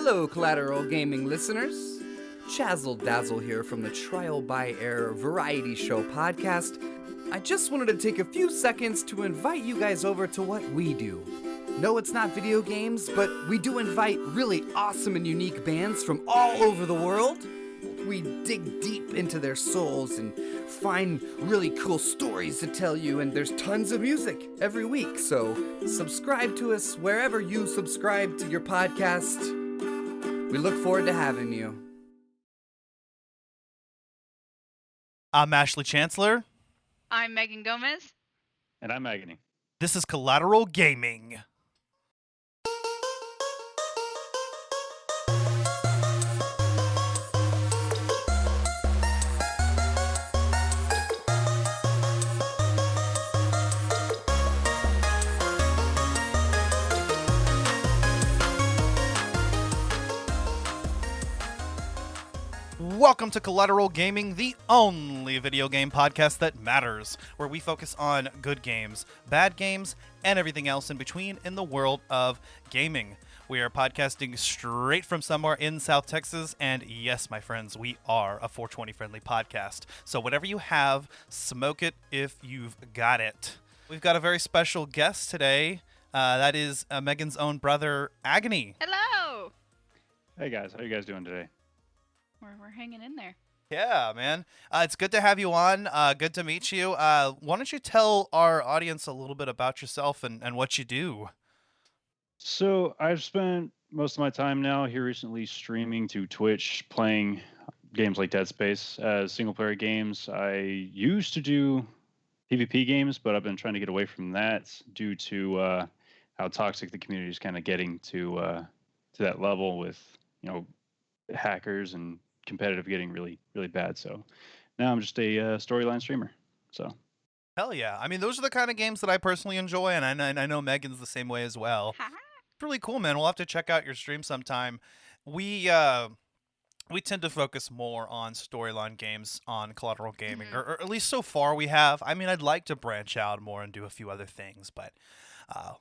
Hello, Collateral Gaming listeners. Chazzle Dazzle here from the Trial by Error Variety Show podcast. I just wanted to take a few seconds to invite you guys over to what we do. No, it's not video games, but we do invite really awesome and unique bands from all over the world. We dig deep into their souls and find really cool stories to tell you, and there's tons of music every week, so subscribe to us wherever you subscribe to your podcast. We look forward to having you. I'm Ashley Chancellor. I'm Megan Gomez. And I'm Agony. This is Collateral Gaming. Welcome to Collateral Gaming, the only video game podcast that matters, where we focus on good games, bad games, and everything else in between in the world of gaming. We are podcasting straight from somewhere in South Texas, and yes, my friends, we are a 420 friendly podcast. So whatever you have, smoke it if you've got it. We've got a very special guest today. That is Megan's own brother, Agony. Hello. Hey guys, how are you guys doing today? We're hanging in there. Yeah, man. It's good to have you on. Good to meet you. Why don't you tell our audience a little bit about yourself and what you do? So I've spent most of my time now here recently streaming to Twitch, playing games like Dead Space as single-player games. I used to do PvP games, but I've been trying to get away from that due to how toxic the community is kind of getting to that level with, hackers and competitive getting really, really bad. So now I'm just a storyline streamer. So Hell yeah. I mean, those are the kind of games that I personally enjoy, and I know Megan's the same way as well. It's really cool, man. We'll have to check out your stream sometime. We tend to focus more on storyline games on Collateral Gaming, or at least so far we have. I mean, I'd like to branch out more and do a few other things, but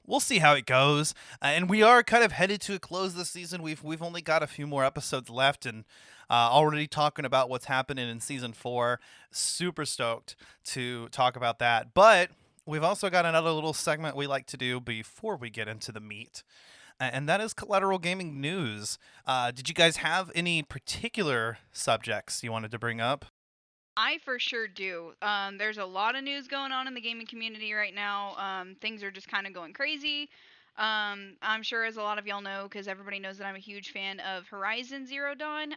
we'll see how it goes. And we are kind of headed to a close this season. We've only got a few more episodes left, and already talking about what's happening in season 4. Super stoked to talk about that. But we've also got another little segment we like to do before we get into the meat, and that is Collateral Gaming News. Did you guys have any particular subjects you wanted to bring up? I for sure do. There's a lot of news going on in the gaming community right now. Things are just kind of going crazy. I'm sure, as a lot of y'all know, because everybody knows that I'm a huge fan of Horizon Zero Dawn.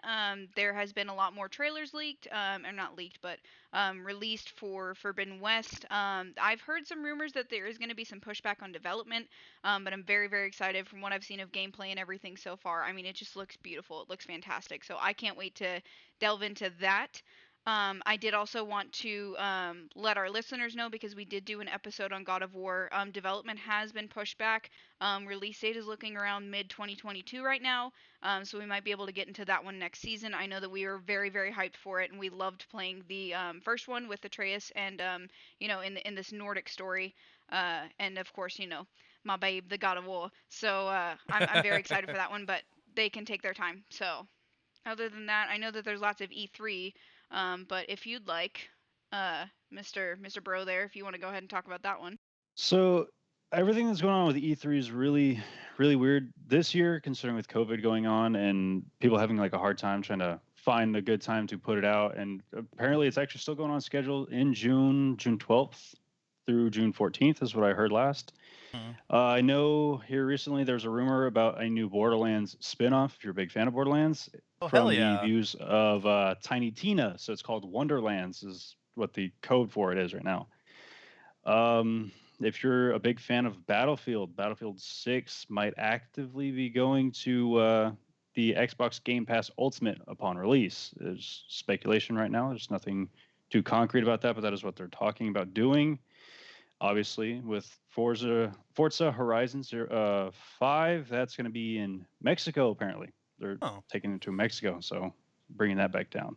There has been a lot more trailers leaked, or not leaked, but released for Forbidden West. I've heard some rumors that there is going to be some pushback on development, but I'm very, very excited from what I've seen of gameplay and everything so far. I mean, it just looks beautiful. It looks fantastic. So I can't wait to delve into that. I did also want to let our listeners know, because we did do an episode on God of War. Development has been pushed back. Release date is looking around mid-2022 right now, so we might be able to get into that one next season. I know that we are very, very hyped for it, and we loved playing the first one with Atreus and, in this Nordic story. And, of course, my babe, the God of War. So I'm very excited for that one, but they can take their time. So other than that, I know that there's lots of E3. But if you'd like, Mr. Bro there, if you want to go ahead and talk about that one. So everything that's going on with E3 is really, really weird this year, considering with COVID going on and people having like a hard time trying to find a good time to put it out. And apparently it's actually still going on schedule in June 12th through June 14th is what I heard last. I know here recently there's a rumor about a new Borderlands spinoff, if you're a big fan of Borderlands, from the views of Tiny Tina. So it's called Wonderlands is what the code for it is right now. If you're a big fan of Battlefield 6 might actively be going to the Xbox Game Pass Ultimate upon release. There's speculation right now. There's nothing too concrete about that, but that is what they're talking about doing. Obviously, with Forza Horizon 5, that's going to be in Mexico, apparently. They're taking it to Mexico, so bringing that back down.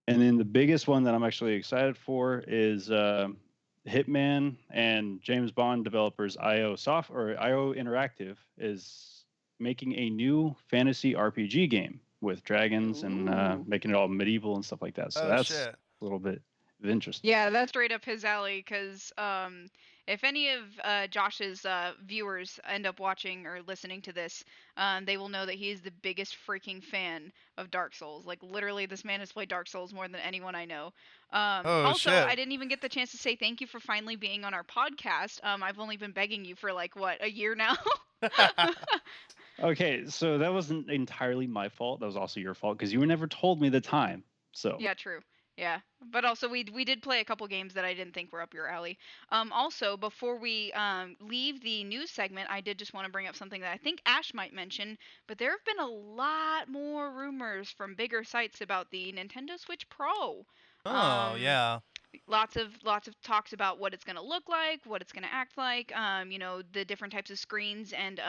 And then the biggest one that I'm actually excited for is Hitman and James Bond developers IO Interactive is making a new fantasy RPG game with dragons and Ooh. making it all medieval and stuff like that. So Oh that's shit. a little bit of interest. Yeah, that's straight up his alley. Cause if any of Josh's viewers end up watching or listening to this, they will know that he is the biggest freaking fan of Dark Souls. Like literally, this man has played Dark Souls more than anyone I know. Oh Also, shit. I didn't even get the chance to say thank you for finally being on our podcast. I've only been begging you for like what, a year now. Okay, so that wasn't entirely my fault. That was also your fault because you never told me the time. So Yeah, true. Yeah, but also we did play a couple games that I didn't think were up your alley. Also before we leave the news segment, I did just want to bring up something that I think Ash might mention. But there have been a lot more rumors from bigger sites about the Nintendo Switch Pro. Oh Um, yeah. lots of talks about what it's going to look like, what it's going to act like, the different types of screens and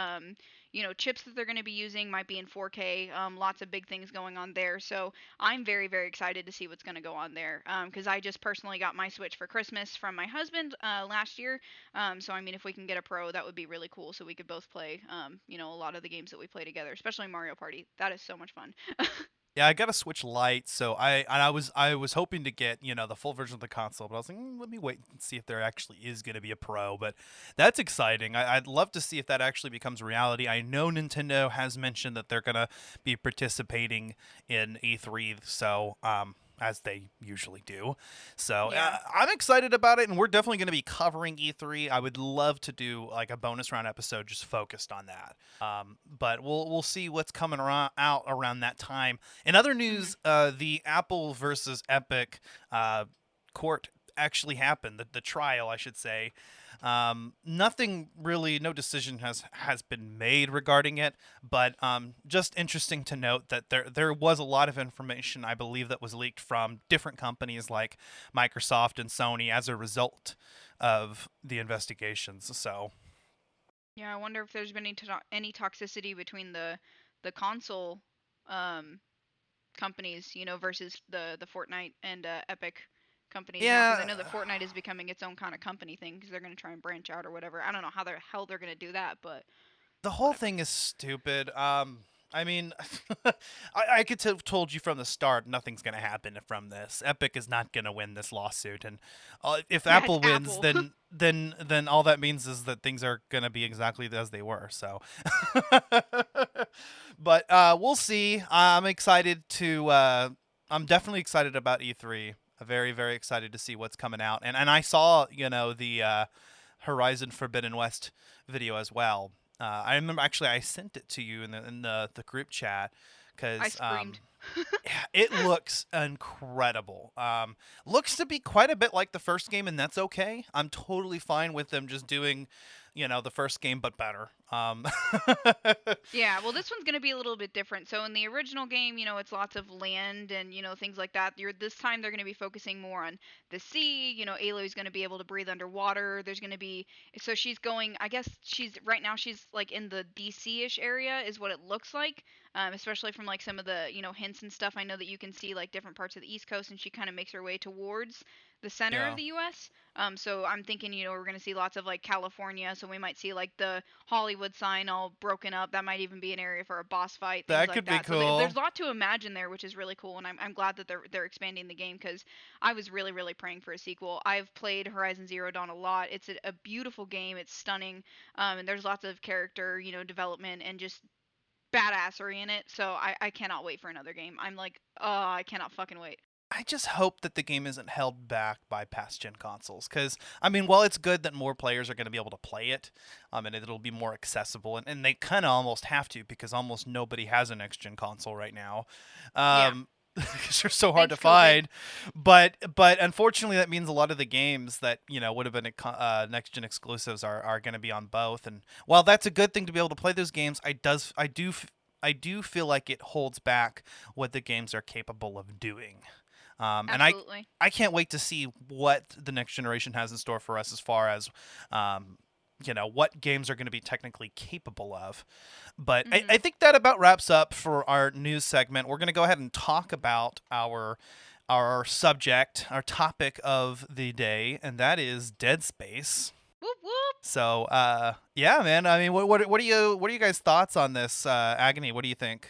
chips that they're going to be using might be in 4K. Lots of big things going on there. So I'm very, very excited to see what's going to go on there. Because I just personally got my Switch for Christmas from my husband last year. So I mean, if we can get a Pro, that would be really cool. So we could both play, a lot of the games that we play together, especially Mario Party. That is so much fun. Yeah, I got a Switch Lite, so I was hoping to get, the full version of the console, but I was like, let me wait and see if there actually is going to be a Pro. But that's exciting. I'd love to see if that actually becomes reality. I know Nintendo has mentioned that they're going to be participating in E3, so as they usually do. So Yeah. I'm excited about it, and we're definitely going to be covering E3. I would love to do like a bonus round episode just focused on that. But we'll see what's coming out around that time. In other news, the Apple versus Epic court actually happened. The trial, I should say. Nothing really, no decision has been made regarding it, but just interesting to note that there was a lot of information, I believe, that was leaked from different companies like Microsoft and Sony as a result of the investigations. So Yeah, I wonder if there's been any toxicity between the console companies, versus the Fortnite and Epic companies now, because I yeah, know that Fortnite is becoming its own kind of company thing because they're going to try and branch out or whatever. I don't know how the hell they're going to do that, but the whole whatever. thing is stupid. I mean, I could have told you from the start nothing's going to happen from this. Epic is not going to win this lawsuit, and if Yeah, it's Apple wins, Apple. then all that means is that things are going to be exactly as they were. So, but we'll see. I'm excited to. I'm definitely excited about E3. Very very excited to see what's coming out, and I saw the Horizon Forbidden West video as well. I remember actually I sent it to you in the group chat I because screamed. it looks incredible. Looks to be quite a bit like the first game, and that's okay. I'm totally fine with them just doing, the first game but better. Yeah, well, this one's going to be a little bit different. So in the original game, it's lots of land and things like that. This time they're going to be focusing more on the sea. Aloy's going to be able to breathe underwater. There's going to be so she's going. I guess she's right now. She's like in the DC-ish area, is what it looks like. Especially from like some of the hints and stuff. I know that you can see like different parts of the East Coast, and she kind of makes her way towards the center of Yeah. the U.S. So I'm thinking, we're gonna see lots of like California, so we might see like the Hollywood sign all broken up. That might even be an area for a boss fight, things That like could be that. So cool. there's a lot to imagine there, which is really cool, and I'm glad that they're expanding the game because I was really really praying for a sequel. I've played Horizon Zero Dawn a lot. It's a beautiful game. It's stunning, and there's lots of character, development and just badassery in it. So I cannot wait for another game. I'm like, oh, I cannot fucking wait. I just hope that the game isn't held back by past gen consoles, because I mean, while it's good that more players are going to be able to play it, and it'll be more accessible, and they kind of almost have to because almost nobody has a next gen console right now, Yeah. because they're so hard Thanks, to COVID. find. But unfortunately, that means a lot of the games that would have been next gen exclusives are going to be on both. And while that's a good thing to be able to play those games, I do feel like it holds back what the games are capable of doing. And Absolutely. I can't wait to see what the next generation has in store for us as far as, what games are going to be technically capable of. But Mhm. I think that about wraps up for our news segment. We're going to go ahead and talk about our subject, our topic of the day, and that is Dead Space. Whoop whoop. So, yeah, man. I mean, what are you guys' thoughts on this, Agony? What do you think?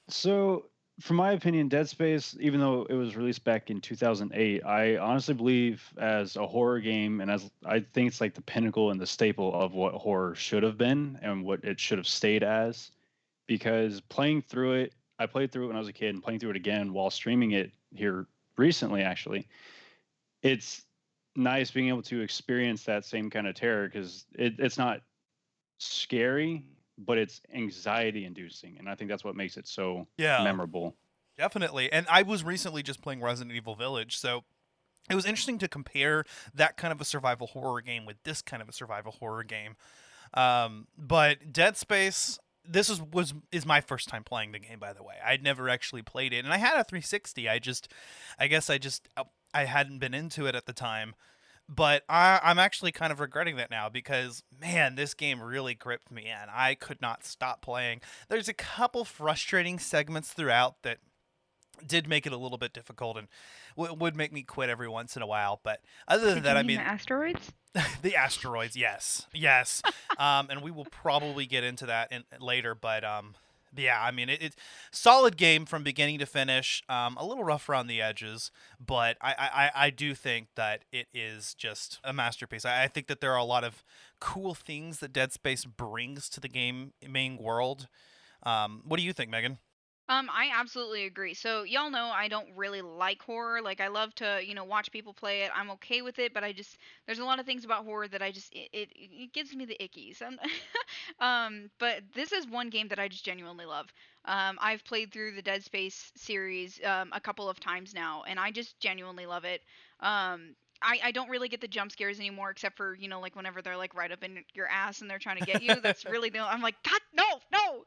So, from my opinion, Dead Space, even though it was released back in 2008, I honestly believe as a horror game, and as I think it's like the pinnacle and the staple of what horror should have been and what it should have stayed as. Because playing through it, I played through it when I was a kid, and playing through it again while streaming it here recently, actually, it's nice being able to experience that same kind of terror because it's not scary, but it's anxiety inducing. And I think that's what makes it so Yeah, memorable. definitely. And I was recently just playing Resident Evil Village, so it was interesting to compare that kind of a survival horror game with this kind of a survival horror game. But Dead Space, this is my first time playing the game, by the way. I'd never actually played it, and I had a 360. I guess I hadn't been into it at the time. But I'm actually kind of regretting that now because, man, this game really gripped me and I could not stop playing. There's a couple frustrating segments throughout that did make it a little bit difficult and would make me quit every once in a while. But other than Did that, you I mean mean, the asteroids? the asteroids, yes. And we will probably get into that later. But yeah, I mean, it's solid game from beginning to finish. A little rough around the edges, but I do think that it is just a masterpiece. I think that there are a lot of cool things that Dead Space brings to the game main world. What do you think, Megan? I absolutely agree. So y'all know I don't really like horror. Like I love to, watch people play it. I'm okay with it, but there's a lot of things about horror that it gives me the ickies. But this is one game that I just genuinely love. I've played through the Dead Space series a couple of times now, and I just genuinely love it. I don't really get the jump scares anymore, except for like whenever they're like right up in your ass and they're trying to get you. That's really I'm like, God, no, no.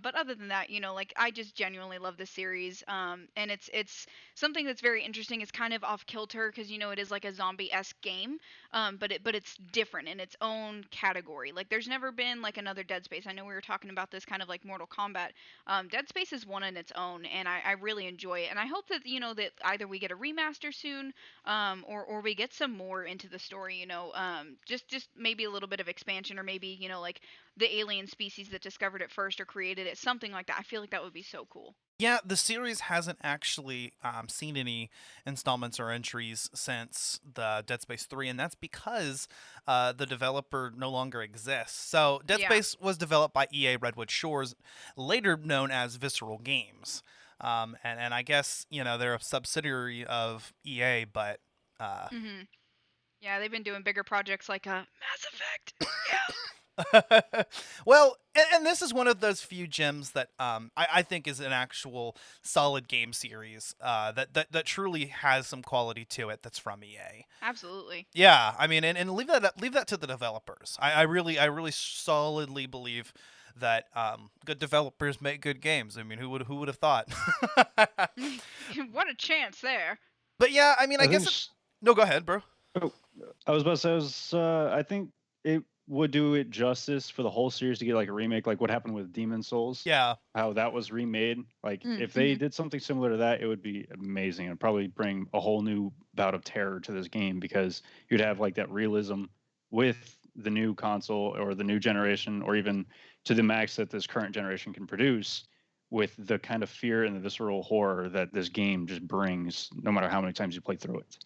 But other than that, like I just genuinely love this series. And it's something that's very interesting. It's kind of off kilter because it is like a zombie-esque game. But it's different in its own category. Like there's never been like another Dead Space. I know we were talking about this kind of like Mortal Kombat. Dead Space is one in its own, and I really enjoy it. And I hope that that either we get a remaster soon, or we get some more into the story. Just maybe a little bit of expansion, or maybe like the alien species that discovered it first or created it, something like that. I feel like that would be so cool. Yeah, the series hasn't actually seen any installments or entries since the Dead Space 3, and that's because the developer no longer exists. So, Dead Yeah. Space was developed by EA Redwood Shores, later known as Visceral Games. And I guess, they're a subsidiary of EA, but. Mhm. Yeah, they've been doing bigger projects like Mass Effect. Yeah. Well, and this is one of those few gems that I think is an actual solid game series that truly has some quality to it that's from EA. Absolutely. Yeah, I mean, and leave that to the developers. I really solidly believe that good developers make good games. I mean, who would have thought? What a chance there. But yeah, I mean, I I think guess no, go ahead, bro. I was about to say, I think it would do it justice for the whole series to get like a remake, like what happened with Demon Souls. Yeah. How that was remade. Like Mm, if they did something similar to that, it would be amazing and probably bring a whole new bout of terror to this game because you'd have like that realism with the new console or the new generation, or even to the max that this current generation can produce, with the kind of fear and the visceral horror that this game just brings, no matter how many times you play through it.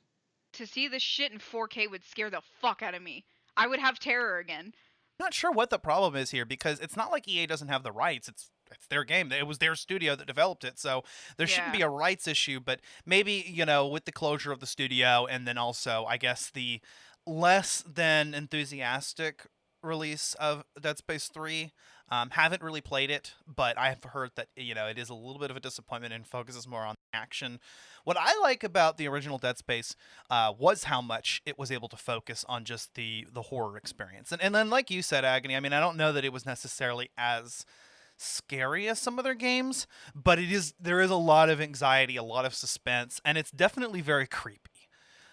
To see this shit in 4K would scare the fuck out of me. I would have terror again. Not sure what the problem is here because it's not like EA doesn't have the rights. It's their game. It was their studio that developed it, so there shouldn't be Yeah. a rights issue. But maybe with the closure of the studio, and then also I guess the less than enthusiastic release of Dead Space 3. Haven't really played it, but I've heard that it is a little bit of a disappointment and focuses more on action. What I like about the original Dead Space was how much it was able to focus on just the horror experience, and then like you said, Agony. I mean, I don't know that it was necessarily as scary as some other games, but there is a lot of anxiety, a lot of suspense, and it's definitely very creepy.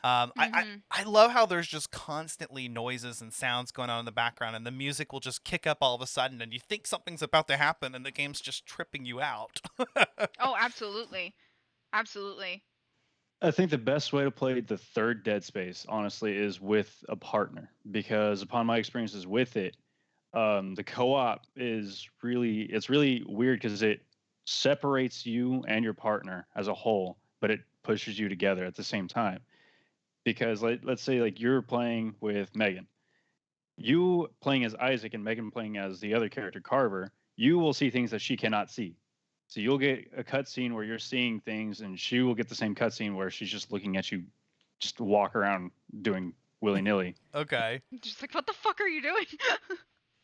I love how there's just constantly noises and sounds going on in the background, and the music will just kick up all of a sudden, and you think something's about to happen, and the game's just tripping you out. Oh, absolutely. Absolutely. I think the best way to play the third Dead Space, honestly, is with a partner. Because upon my experiences with it, the co-op is really weird because it separates you and your partner as a whole, but it pushes you together at the same time. Because let's say like you're playing with Megan, you playing as Isaac and Megan playing as the other character Carver, you will see things that she cannot see. So you'll get a cutscene where you're seeing things, and she will get the same cutscene where she's just looking at you, just walk around doing willy nilly. Okay. Just like, what the fuck are you doing?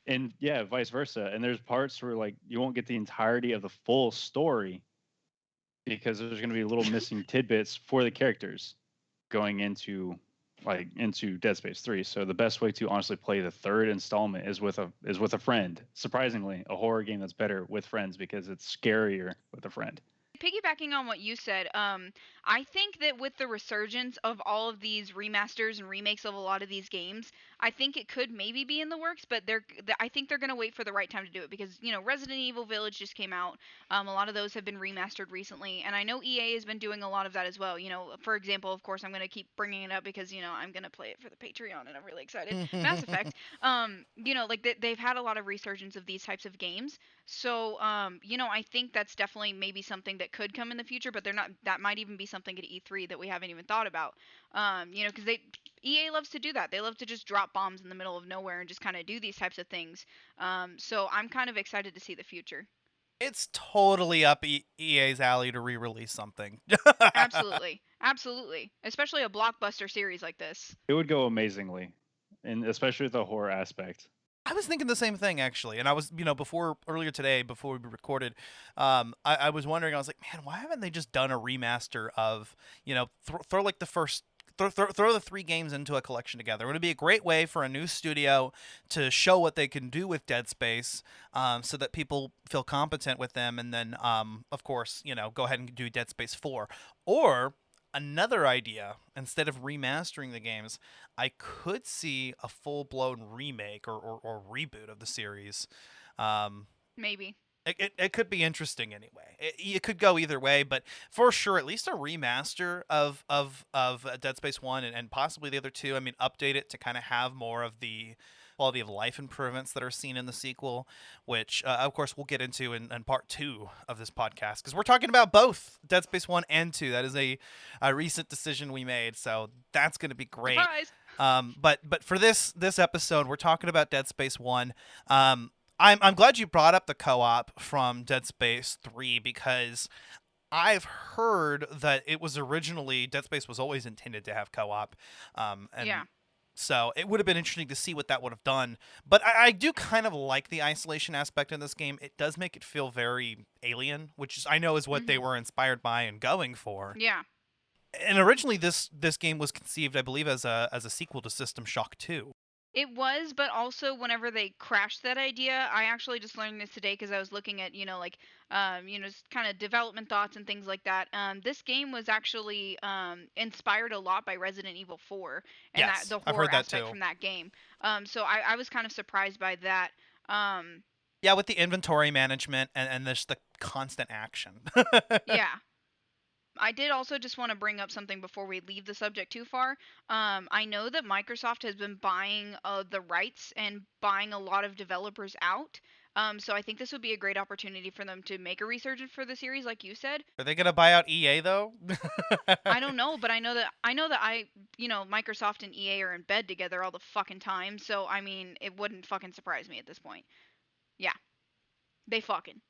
And yeah, vice versa. And there's parts where like you won't get the entirety of the full story because there's going to be little missing tidbits for the characters going into Dead Space 3. So the best way to honestly play the third installment is with a friend. Surprisingly, a horror game that's better with friends because it's scarier with a friend. Piggybacking on what you said, I think that with the resurgence of all of these remasters and remakes of a lot of these games, I think it could maybe be in the works, but I think they're gonna wait for the right time to do it because Resident Evil Village just came out. A lot of those have been remastered recently, and I know EA has been doing a lot of that as well. For example, of course, I'm gonna keep bringing it up because I'm gonna play it for the Patreon, and I'm really excited. Mass Effect, like they've had a lot of resurgence of these types of games. So, I think that's definitely maybe something that could come in the future, but they're not. That might even be something at E3 that we haven't even thought about. Because EA loves to do that. They love to just drop bombs in the middle of nowhere and just kind of do these types of things. So I'm kind of excited to see the future. It's totally up EA's alley to re-release something. Absolutely, absolutely. Especially a blockbuster series like this. It would go amazingly, and especially with the horror aspect. I was thinking the same thing actually, and I was, earlier today before we recorded, I was wondering. I was like, man, why haven't they just done a remaster of, throw like the first. Throw the 3 games into a collection together. It would be a great way for a new studio to show what they can do with Dead Space, so that people feel competent with them, and then, of course, go ahead and do Dead Space 4. Or another idea, instead of remastering the games, I could see a full-blown remake or reboot of the series. Maybe. It could be interesting anyway. It could go either way, but for sure, at least a remaster of Dead Space 1 and possibly the other 2. I mean, update it to kind of have more of the quality of life improvements that are seen in the sequel, which, of course, we'll get into in part 2 of this podcast, because we're talking about both Dead Space 1 and 2. That is a recent decision we made, so that's going to be great. Surprise! But for this episode, we're talking about Dead Space 1. I'm glad you brought up the co-op from Dead Space 3, because I've heard that it was originally, Dead Space was always intended to have co-op. Yeah. So it would have been interesting to see what that would have done. But I do kind of like the isolation aspect in this game. It does make it feel very alien, which I know is what they were inspired by and going for. Yeah. And originally this game was conceived, I believe, as a sequel to System Shock 2. It was, but also whenever they crashed that idea, I actually just learned this today because I was looking at, just kind of development thoughts and things like that. This game was actually inspired a lot by Resident Evil 4 and Yes, the I've horror heard that aspect too. from that game. So I was kind of surprised by that. Yeah, with the inventory management and just the constant action. Yeah. I did also just want to bring up something before we leave the subject too far. I know that Microsoft has been buying the rights and buying a lot of developers out. So I think this would be a great opportunity for them to make a resurgence for the series, like you said. Are they gonna buy out EA though? I don't know, but I know that Microsoft and EA are in bed together all the fucking time. So I mean, it wouldn't fucking surprise me at this point. Yeah, they fucking.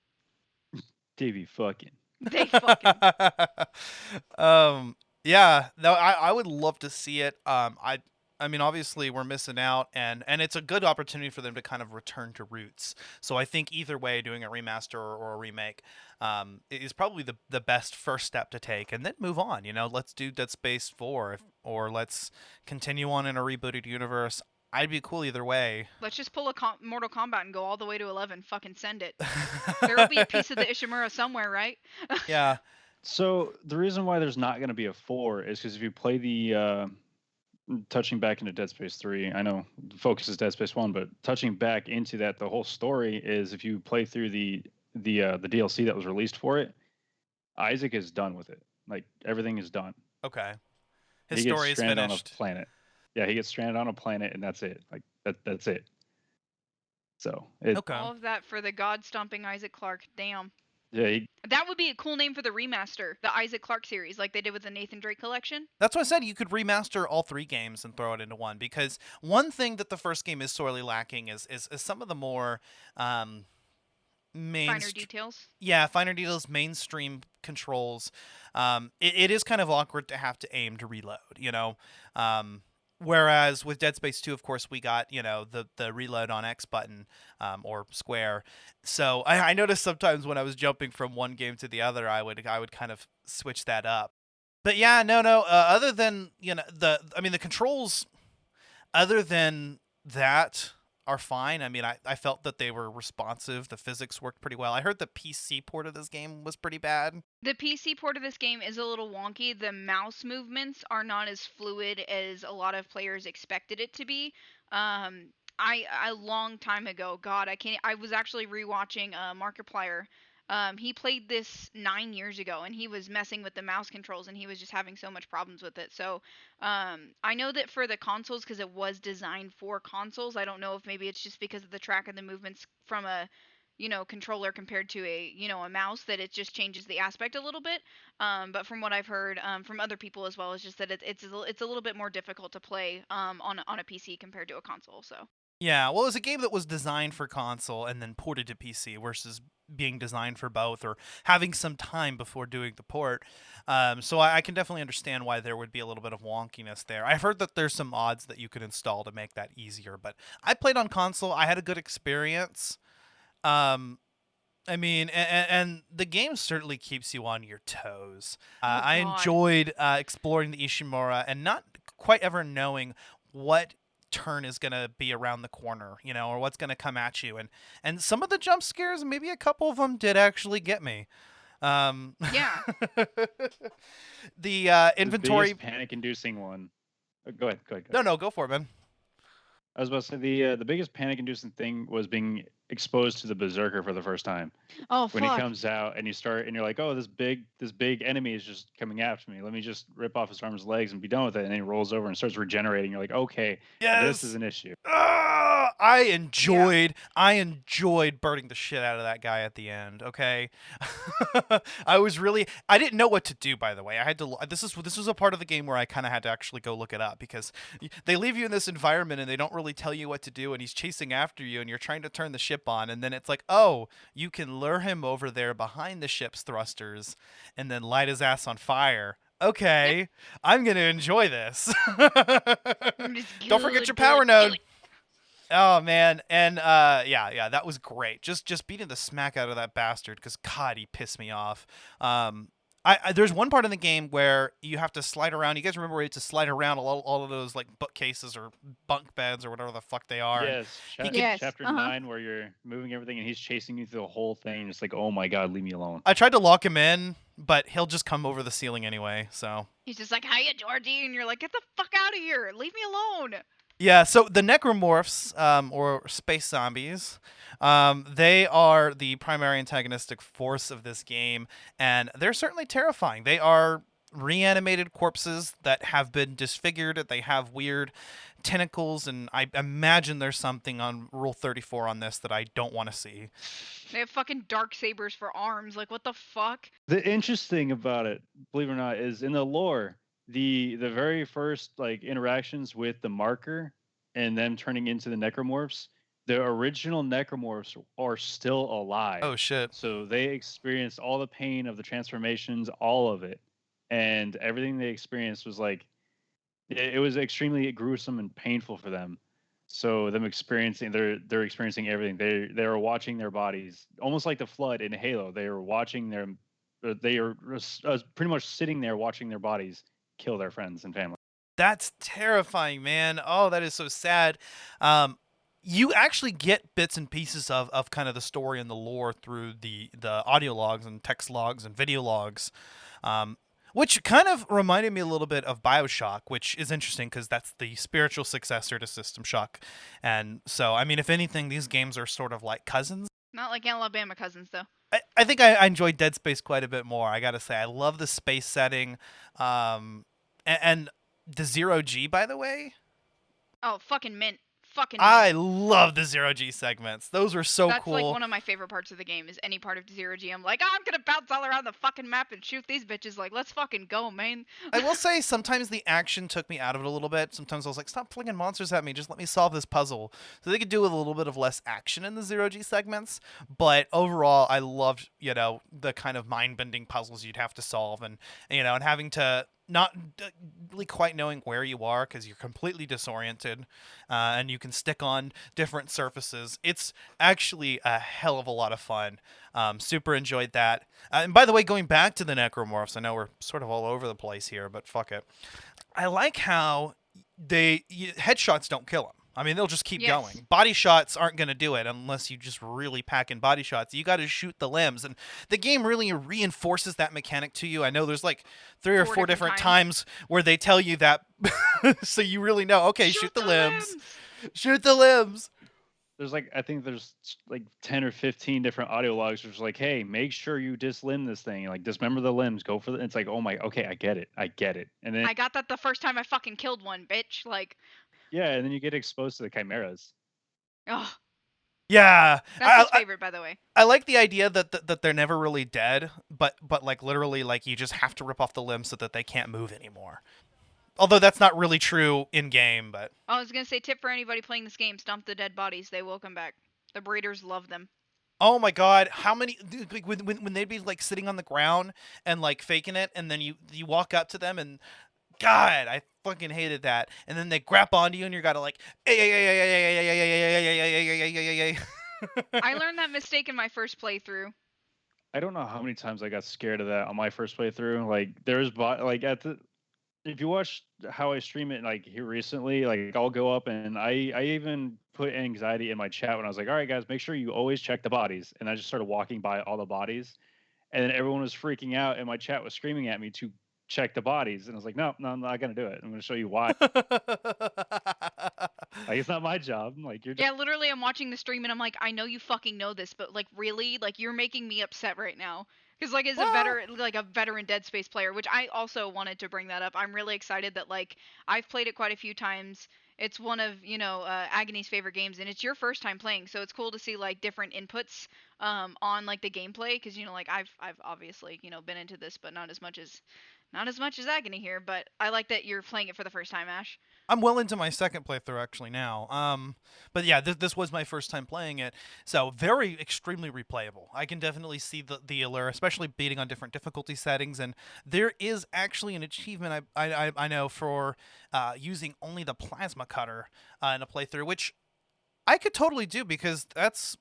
Davey fucking. They fucking. Yeah, no, I would love to see it. I mean, obviously we're missing out, and it's a good opportunity for them to kind of return to roots. So I think either way, doing a remaster or a remake, is probably the best first step to take, and then move on. Let's do Dead Space 4, or let's continue on in a rebooted universe. I'd be cool either way. Let's just pull a Mortal Kombat and go all the way to 11. Fucking send it. There will be a piece of the Ishimura somewhere, right? Yeah. So the reason why there's not going to be a 4 is because if you play the touching back into Dead Space 3, I know the focus is Dead Space 1, but touching back into that, the whole story is if you play through the DLC that was released for it, Isaac is done with it. Like everything is done. Okay. He His gets story is stranded on a finished. planet. Yeah, he gets stranded on a planet, and that's it. Like that's it. So Okay. All of that for the god stomping Isaac Clarke. Damn. yeah, That would be a cool name for the remaster, the Isaac Clarke series, like they did with the Nathan Drake collection. That's why I said you could remaster all 3 games and throw it into one, because one thing that the first game is sorely lacking is some of the more Finer details. Yeah, finer details, mainstream controls. It is kind of awkward to have to aim to reload, you know. Whereas with Dead Space 2, of course, we got, you know, the reload on X button or square. So I noticed sometimes when I was jumping from one game to the other, I would kind of switch that up. But yeah, no. Other than, you know, the controls, other than that, are fine. I mean, I felt that they were responsive. The physics worked pretty well. I heard the PC port of this game was pretty bad. The PC port of this game is a little wonky. The mouse movements are not as fluid as a lot of players expected it to be. I a long time ago, God, I was actually rewatching Markiplier. He played this 9 years ago, and he was messing with the mouse controls, and he was just having so much problems with it. So, I know that for the consoles, because it was designed for consoles, I don't know if maybe it's just because of the track and the movements from a controller compared to a mouse, that it just changes the aspect a little bit. But from what I've heard from other people as well, is just that it's a little bit more difficult to play on a PC compared to a console. So Yeah, well, it was a game that was designed for console and then ported to PC versus being designed for both or having some time before doing the port. So I can definitely understand why there would be a little bit of wonkiness there. I've heard that there's some mods that you could install to make that easier, but I played on console. I had a good experience. Um, I mean, and the game certainly keeps you on your toes. I God. enjoyed exploring the Ishimura and not quite ever knowing what turn is going to be around the corner, you know, or what's going to come at you. And some of the jump scares, maybe a couple of them did actually get me. yeah, The inventory. The panic-inducing one. Go ahead. No, go for it, man. I was about to say the biggest panic-inducing thing was being exposed to the Berserker for the first time. oh When he fuck, comes out and you're like, oh, this big enemy is just coming after me. Let me just rip off his arms, legs, and be done with it. And then he rolls over and starts regenerating. You're like, okay, Yes. this is an issue. I enjoyed burning the shit out of that guy at the end. Okay, I didn't know what to do. By the way, I had to. This was a part of the game where I kind of had to actually go look it up, because they leave you in this environment and they don't really tell you what to do, and he's chasing after you, and you're trying to turn the ship on, and then it's like, oh, you can lure him over there behind the ship's thrusters, and then light his ass on fire. Okay, I'm gonna enjoy this. Don't forget your power node. Oh man, and yeah, that was great. Just beating the smack out of that bastard, because God, he pissed me off. There's one part in the game where you have to slide around. You guys remember where you have to slide around all of those like bookcases or bunk beds or whatever the fuck they are? Yes, Yes, chapter 9, where you're moving everything and he's chasing you through the whole thing. It's like, oh my God, leave me alone. I tried to lock him in, but he'll just come over the ceiling anyway. So he's just like, hiya, Georgie, and you're like, get the fuck out of here, leave me alone. yeah, so the necromorphs, or space zombies, they are the primary antagonistic force of this game, and they're certainly terrifying. They are reanimated corpses that have been disfigured. They have weird tentacles, and I imagine there's something on Rule 34 on this that I don't want to see. They have fucking dark sabers for arms. Like, what the fuck? The interesting about it, believe it or not, is in the lore, the very first like interactions with the marker and them turning into the necromorphs, the original necromorphs are still alive. Oh shit. So they experienced all the pain of the transformations, all of it, and everything they experienced was like it was extremely gruesome and painful for them. So them experiencing they're experiencing everything. They are watching their bodies, almost like the flood in Halo. They are watching they are pretty much sitting there watching their bodies kill their friends and family. That's terrifying, man. Oh, that is so sad. You actually get bits and pieces of kind of the story and the lore through the audio logs and text logs and video logs, which kind of reminded me a little bit of BioShock, which is interesting because that's the spiritual successor to System Shock. And so, I mean, if anything, these games are sort of like cousins. Not like Alabama cousins, though. I think I enjoyed Dead Space quite a bit more. I gotta say, I love the space setting. And the 0G, by the way, Oh, fucking mint. Fucking mint. I love the 0G segments. Those are so That's cool. like one of my favorite parts of the game is any part of 0G. I'm like, oh, I'm gonna bounce all around the fucking map and shoot these bitches. Like, let's fucking go, man. I will say sometimes the action took me out of it a little bit. Sometimes I was like, stop flinging monsters at me. Just let me solve this puzzle. So they could do with a little bit of less action in the 0G segments. But overall, I loved, the kind of mind-bending puzzles you'd have to solve and having to not really quite knowing where you are because you're completely disoriented and you can stick on different surfaces. It's actually a hell of a lot of fun. Super enjoyed that. And by the way, going back to the necromorphs, I know we're sort of all over the place here, but fuck it. I like how headshots don't kill them. I mean, they'll just keep going. Body shots aren't going to do it unless you just really pack in body shots. You got to shoot the limbs. And the game really reinforces that mechanic to you. I know there's like 3 or 4 different times where they tell you that. So you really know, okay, shoot the limbs. Shoot the limbs. There's I think there's 10 or 15 different audio logs which are like, hey, make sure you dislimb this thing. Like, dismember the limbs. Go for it's like, oh my, okay, I get it. And then I got that the first time I fucking killed one, bitch. Like, yeah, and then you get exposed to the chimeras. Oh. Yeah. That's his favorite, by the way. I like the idea that they're never really dead, but like literally like you just have to rip off the limbs so that they can't move anymore. Although that's not really true in game, but I was gonna say, tip for anybody playing this game: stomp the dead bodies. They will come back. The breeders love them. Oh my god, how many when they'd be like sitting on the ground and like faking it, and then you walk up to them and God, I fucking hated that. And then they grab onto you and you gotta like I learned that mistake in my first playthrough. I don't know how many times I got scared of that on my first playthrough. Like, there's if you watch how I stream it, like here recently, like I'll go up and I even put anxiety in my chat when I was like, all right, guys, make sure you always check the bodies. And I just started walking by all the bodies, and then everyone was freaking out, and my chat was screaming at me to check the bodies, and I was like, no, I'm not gonna do it. I'm gonna show you why. Like, it's not my job. I'm like, yeah, literally, I'm watching the stream and I'm like, I know you fucking know this, but like, really, like, you're making me upset right now. Because like, as a veteran Dead Space player, which I also wanted to bring that up. I'm really excited that like I've played it quite a few times. It's one of Agony's favorite games, and it's your first time playing, so it's cool to see like different inputs on like the gameplay. Because like I've obviously been into this, but not as much as Agony here. But I like that you're playing it for the first time, Ash. I'm well into my second playthrough actually now. But yeah, this was my first time playing it, so extremely replayable. I can definitely see the allure, especially beating on different difficulty settings. And there is actually an achievement I know for using only the plasma cutter in a playthrough, which I could totally do because that's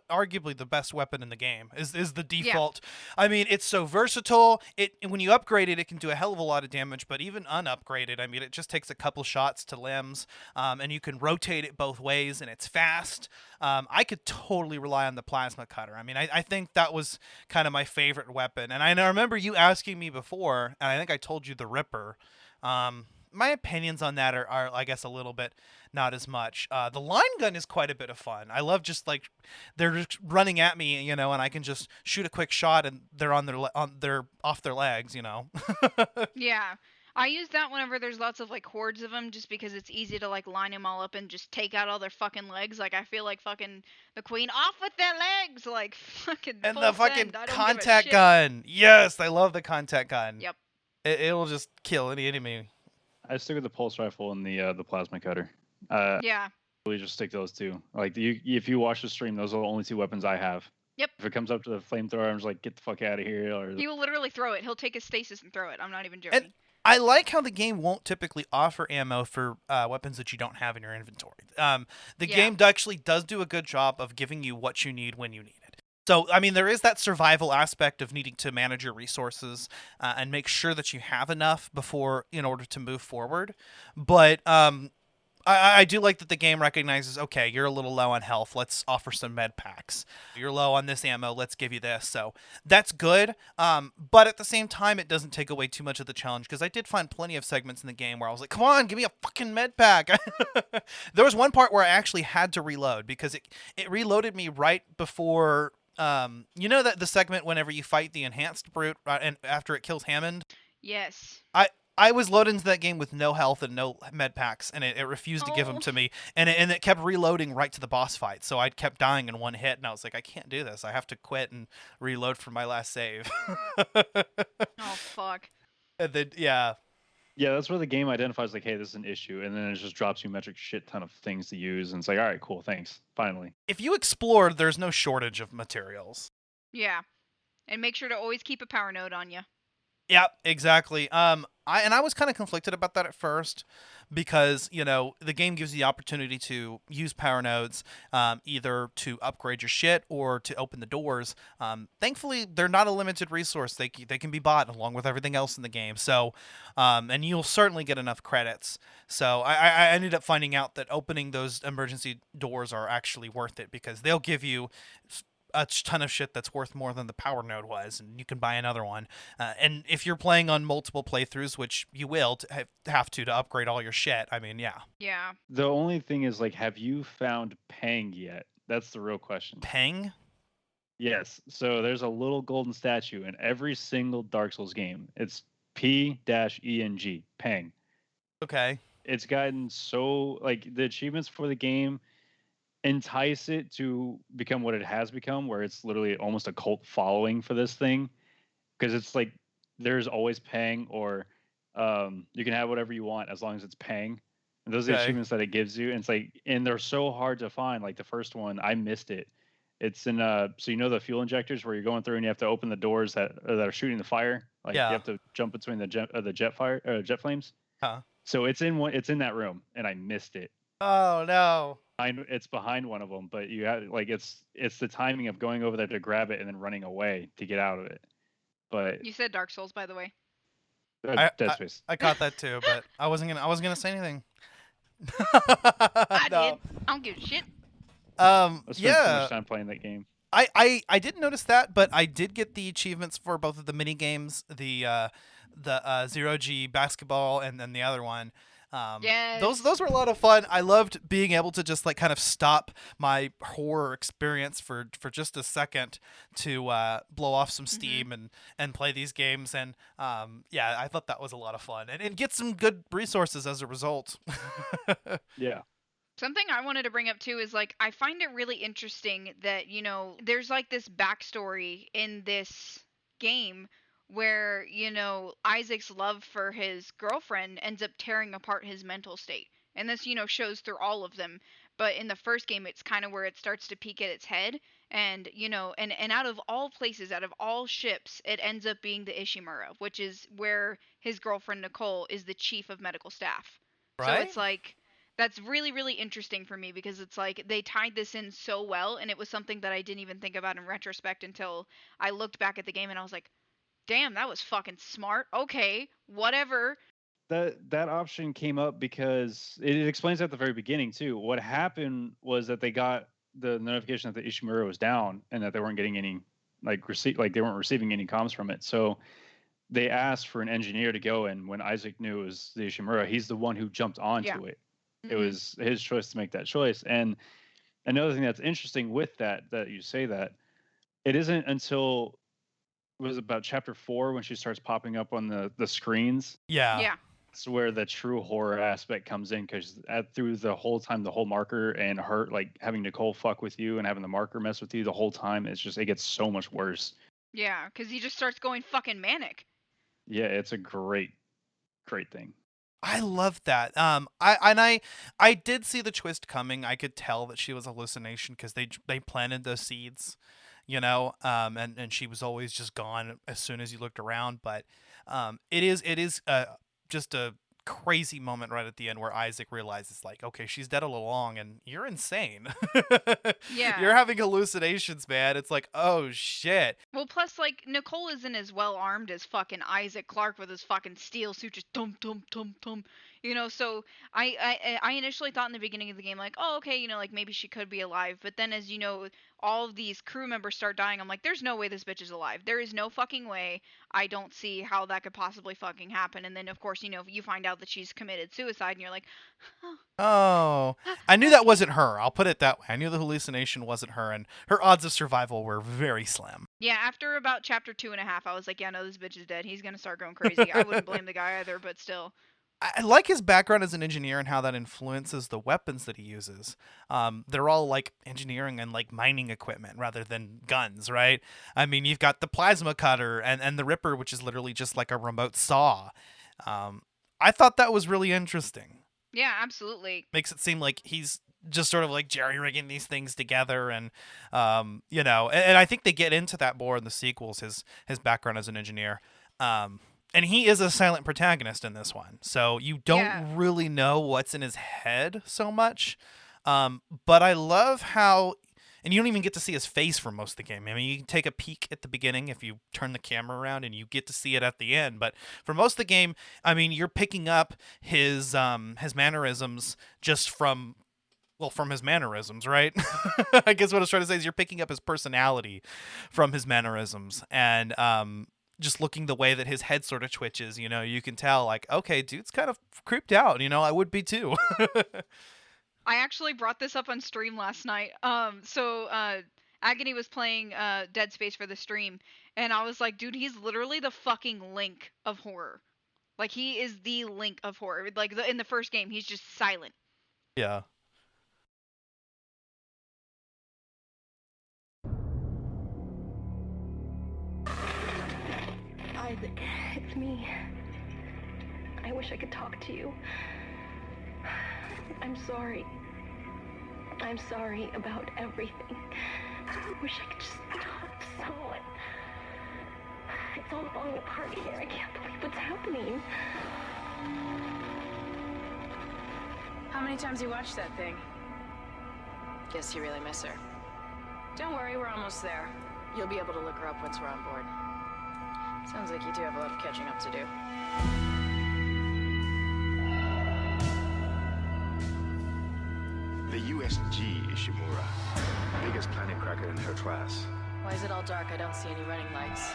arguably the best weapon in the game is the default. Yeah. I mean, it's so versatile. When you upgrade it, it can do a hell of a lot of damage, but even unupgraded, I mean, it just takes a couple shots to limbs, and you can rotate it both ways, and it's fast. I could totally rely on the plasma cutter. I mean, I think that was kind of my favorite weapon, and I remember you asking me before, and I think I told you the Ripper. My opinions on that are I guess a little bit not as much. The line gun is quite a bit of fun. I love just like they're just running at me, and I can just shoot a quick shot and they're they're off their legs, Yeah. I use that whenever there's lots of like hordes of them, just because it's easy to like line them all up and just take out all their fucking legs. Like, I feel like fucking the queen, off with their legs, like fucking. And the fucking contact gun. Yes, I love the contact gun. Yep. It'll just kill any enemy. I stick with the pulse rifle and the plasma cutter. Yeah. Really just stick those two. Like, if you watch the stream, those are the only two weapons I have. Yep. If it comes up to the flamethrower, I'm just like, get the fuck out of here. Or he will literally throw it. He'll take his stasis and throw it. I'm not even joking. And I like how the game won't typically offer ammo for weapons that you don't have in your inventory. The game actually does do a good job of giving you what you need when you need it. So, I mean, there is that survival aspect of needing to manage your resources and make sure that you have enough in order to move forward. But I do like that the game recognizes, okay, you're a little low on health. Let's offer some med packs. You're low on this ammo. Let's give you this. So that's good. But at the same time, it doesn't take away too much of the challenge, because I did find plenty of segments in the game where I was like, come on, give me a fucking med pack. There was one part where I actually had to reload because it reloaded me right before... that the segment whenever you fight the enhanced brute and after it kills Hammond? Yes. I was loaded into that game with no health and no med packs, and it refused to give them Oh. to me, and it kept reloading right to the boss fight, so I kept dying in one hit, and I was like, I can't do this. I have to quit and reload from my last save. Oh fuck. And then, yeah. Yeah, that's where the game identifies like, hey, this is an issue, and then it just drops you a metric shit ton of things to use, and it's like, all right, cool, thanks, finally. If you explore, there's no shortage of materials. Yeah. And make sure to always keep a power node on you. Yeah, exactly. I was kind of conflicted about that at first because, you know, the game gives you the opportunity to use power nodes, either to upgrade your shit or to open the doors. Thankfully, they're not a limited resource. They can be bought along with everything else in the game. So, and you'll certainly get enough credits. So I ended up finding out that opening those emergency doors are actually worth it because they'll give you a ton of shit that's worth more than the power node was, and you can buy another one. And if you're playing on multiple playthroughs, which you will have to upgrade all your shit, I mean, yeah. Yeah. The only thing is, like, have you found Pang yet? That's the real question. Pang? Yes. So there's a little golden statue in every single Dark Souls game. It's P-ENG, Pang. Okay. It's gotten so, like, the achievements for the game entice it to become what it has become, where it's literally almost a cult following for this thing, because it's like there's always Pang, or you can have whatever you want as long as it's Pang, and those are the Okay. achievements that it gives you. And it's like, and they're so hard to find. Like the first one, I missed it. It's in so you know the fuel injectors where you're going through and you have to open the doors that are shooting the fire. Like Yeah. you have to jump between the jet flames. Huh. So it's in that room, and I missed it. Oh, no. It's behind one of them, but you have, like, it's the timing of going over there to grab it and then running away to get out of it. But You said Dark Souls, by the way. Dead Space. I caught that too, but I wasn't gonna say anything. I No. did. I don't give a shit. I spent too Yeah. much time playing that game. I didn't notice that, but I did get the achievements for both of the mini games, the Zero G basketball and then the other one. Yes. Those were a lot of fun. I loved being able to just like kind of stop my horror experience for just a second to blow off some steam and play these games. And yeah, I thought that was a lot of fun and get some good resources as a result. Yeah. Something I wanted to bring up too is like I find it really interesting that, you know, there's like this backstory in this game where, you know, Isaac's love for his girlfriend ends up tearing apart his mental state. And this, you know, shows through all of them. But in the first game, it's kind of where it starts to peek at its head. And, you know, and out of all places, out of all ships, it ends up being the Ishimura, which is where his girlfriend Nicole is the chief of medical staff. So Right? it's like, that's really, really interesting for me because it's like they tied this in so well. And it was something that I didn't even think about in retrospect until I looked back at the game and I was like, damn, that was fucking smart. Okay, whatever. That option came up because it explains at the very beginning too. What happened was that they got the notification that the Ishimura was down and that they weren't getting any they weren't receiving any comms from it. So they asked for an engineer to go, and when Isaac knew it was the Ishimura, he's the one who jumped onto it. It was his choice to make that choice. And another thing that's interesting with that you say that, it isn't until it was about chapter 4 when she starts popping up on the screens. Yeah. It's where the true horror aspect comes in, because through the whole time, the whole marker and her like having Nicole fuck with you and having the marker mess with you the whole time, it gets so much worse. Yeah, because he just starts going fucking manic. Yeah, it's a great thing. I love that. I did see the twist coming. I could tell that she was a hallucination because they planted those seeds, you know. And she was always just gone as soon as you looked around. But it is just a crazy moment right at the end where Isaac realizes, like, okay, she's dead all along, and you're insane. Yeah. You're having hallucinations, man. It's like, oh shit. Well, plus, like, Nicole isn't as well armed as fucking Isaac Clarke with his fucking steel suit just tum tum tum tum. You know, so I initially thought in the beginning of the game like, oh, okay, you know, like maybe she could be alive. But then as you know, all of these crew members start dying. I'm like, there's no way this bitch is alive. There is no fucking way. I don't see how that could possibly fucking happen. And then of course, you know, you find out that she's committed suicide, and you're like, oh, Oh, I knew that wasn't her. I'll put it that way. I knew the hallucination wasn't her, and her odds of survival were very slim. Yeah, after about chapter 2.5, I was like, yeah, no, this bitch is dead. He's gonna start going crazy. I wouldn't blame the guy either, but still. I like his background as an engineer and how that influences the weapons that he uses. They're all like engineering and like mining equipment rather than guns, right? I mean, you've got the plasma cutter and the Ripper, which is literally just like a remote saw. I thought that was really interesting. Yeah, absolutely. Makes it seem like he's just sort of like jerry-rigging these things together, and you know, and I think they get into that more in the sequels, his background as an engineer. And he is a silent protagonist in this one, so you don't really know what's in his head so much. But I love how, and you don't even get to see his face for most of the game. I mean, you can take a peek at the beginning if you turn the camera around, and you get to see it at the end. But for most of the game, I mean, you're picking up his mannerisms just from his mannerisms, right? I guess what I was trying to say is you're picking up his personality from his mannerisms, and just looking the way that his head sort of twitches, you know, you can tell like, okay, dude's kind of creeped out, you know, I would be too. I actually brought this up on stream last night. So Agony was playing Dead Space for the stream, and I was like, dude, he's literally the fucking Link of horror. Like, he is the Link of horror. Like, in the first game, he's just silent. Yeah. Isaac, it's me. I wish I could talk to you. I'm sorry. I'm sorry about everything. I wish I could just talk to someone. It's all falling apart here. I can't believe what's happening. How many times you watched that thing? Guess you really miss her. Don't worry, we're almost there. You'll be able to look her up once we're on board. Sounds like you two have a lot of catching up to do. The USG, Ishimura. Biggest planet cracker in her class. Why is it all dark? I don't see any running lights.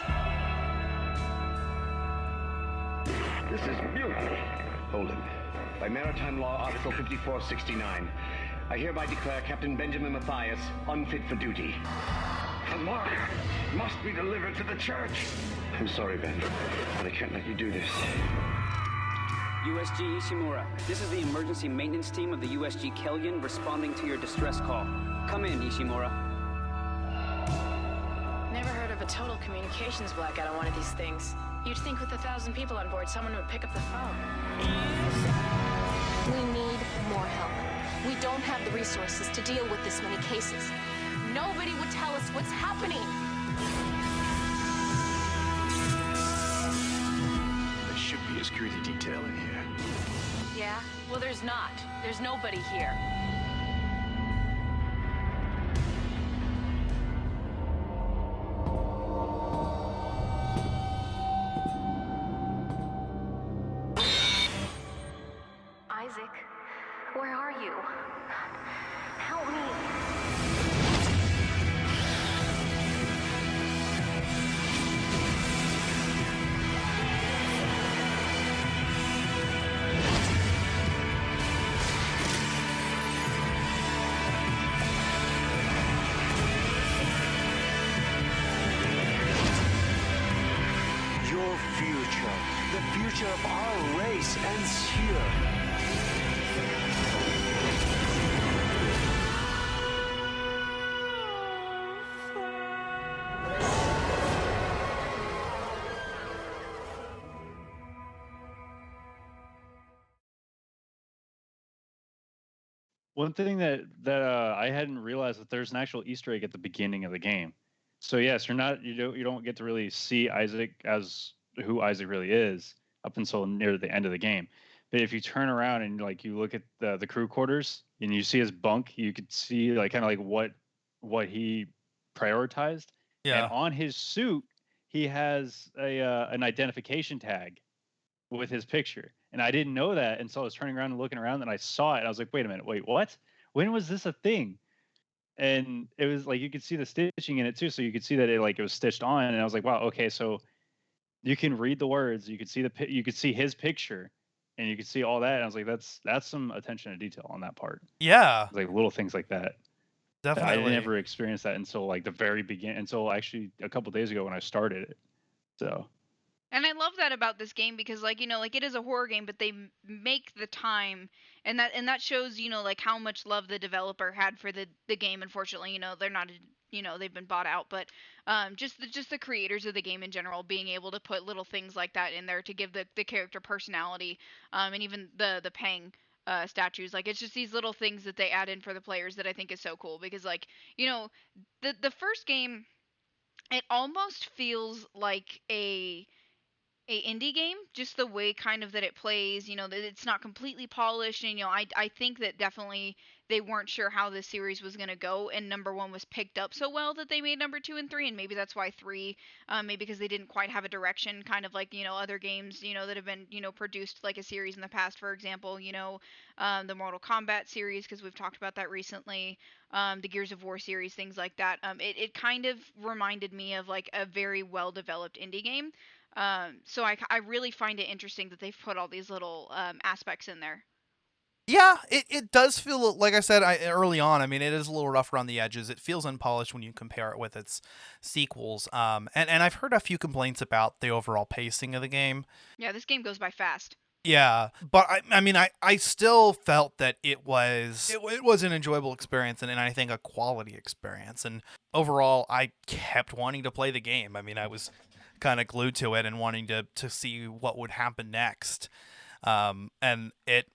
This is mutiny. Holden. By Maritime Law, Article 5469, I hereby declare Captain Benjamin Mathias unfit for duty. The mark must be delivered to the church. I'm sorry, Ben, but I can't let you do this. USG Ishimura, this is the emergency maintenance team of the USG Kellyan responding to your distress call. Come in, Ishimura. Never heard of a total communications blackout on one of these things. You'd think with 1,000 people on board, someone would pick up the phone. We need more help. We don't have the resources to deal with this many cases. Nobody would tell us what's happening. There should be a security detail in here. Yeah? Well, there's not. There's nobody here. Isaac, where are you? Help me. Your future, the future of our race ends here. One thing that I hadn't realized that there's an actual Easter egg at the beginning of the game. So yes, you don't get to really see Isaac as who Isaac really is up until near the end of the game. But if you turn around and like you look at the crew quarters and you see his bunk, you could see like kind of like what he prioritized. Yeah. And on his suit, he has an identification tag. with his picture. And I didn't know that until I was turning around and looking around, and I saw it. And I was like, wait a minute, wait, what? When was this a thing? And it was like you could see the stitching in it too, so you could see that it was stitched on. And I was like, wow, okay, so you can read the words, you could see you could see his picture, and you could see all that. And I was like, that's some attention to detail on that part. Yeah, Like little things like that. definitely. I didn't ever experience that until like the very beginning, until actually a couple days ago when I started it. So. And I love that about this game because, like, like it is a horror game, but they make the time, and that shows, like how much love the developer had for the game. Unfortunately, they're not, they've been bought out, but just the creators of the game in general being able to put little things like that in there to give the character personality, and even the Pang statues. Like, it's just these little things that they add in for the players that I think is so cool because, like, the first game, it almost feels like a indie game, just the way kind of that it plays, that it's not completely polished. And I think that definitely they weren't sure how this series was going to go, and number 1 was picked up so well that they made number 2 and 3, and maybe that's why 3, maybe because they didn't quite have a direction, kind of like other games that have been produced like a series in the past. For example, the Mortal Kombat series, because we've talked about that recently, the Gears of War series, things like that. It kind of reminded me of like a very well developed indie game. So I really find it interesting that they've put all these little aspects in there. Yeah, it does feel, like I said early on, I mean, it is a little rough around the edges. It feels unpolished when you compare it with its sequels. And I've heard a few complaints about the overall pacing of the game. Yeah, this game goes by fast. Yeah, but I mean, I still felt that it was an enjoyable experience, and I think a quality experience. And overall, I kept wanting to play the game. I mean, I was kind of glued to it and wanting to see what would happen next. And it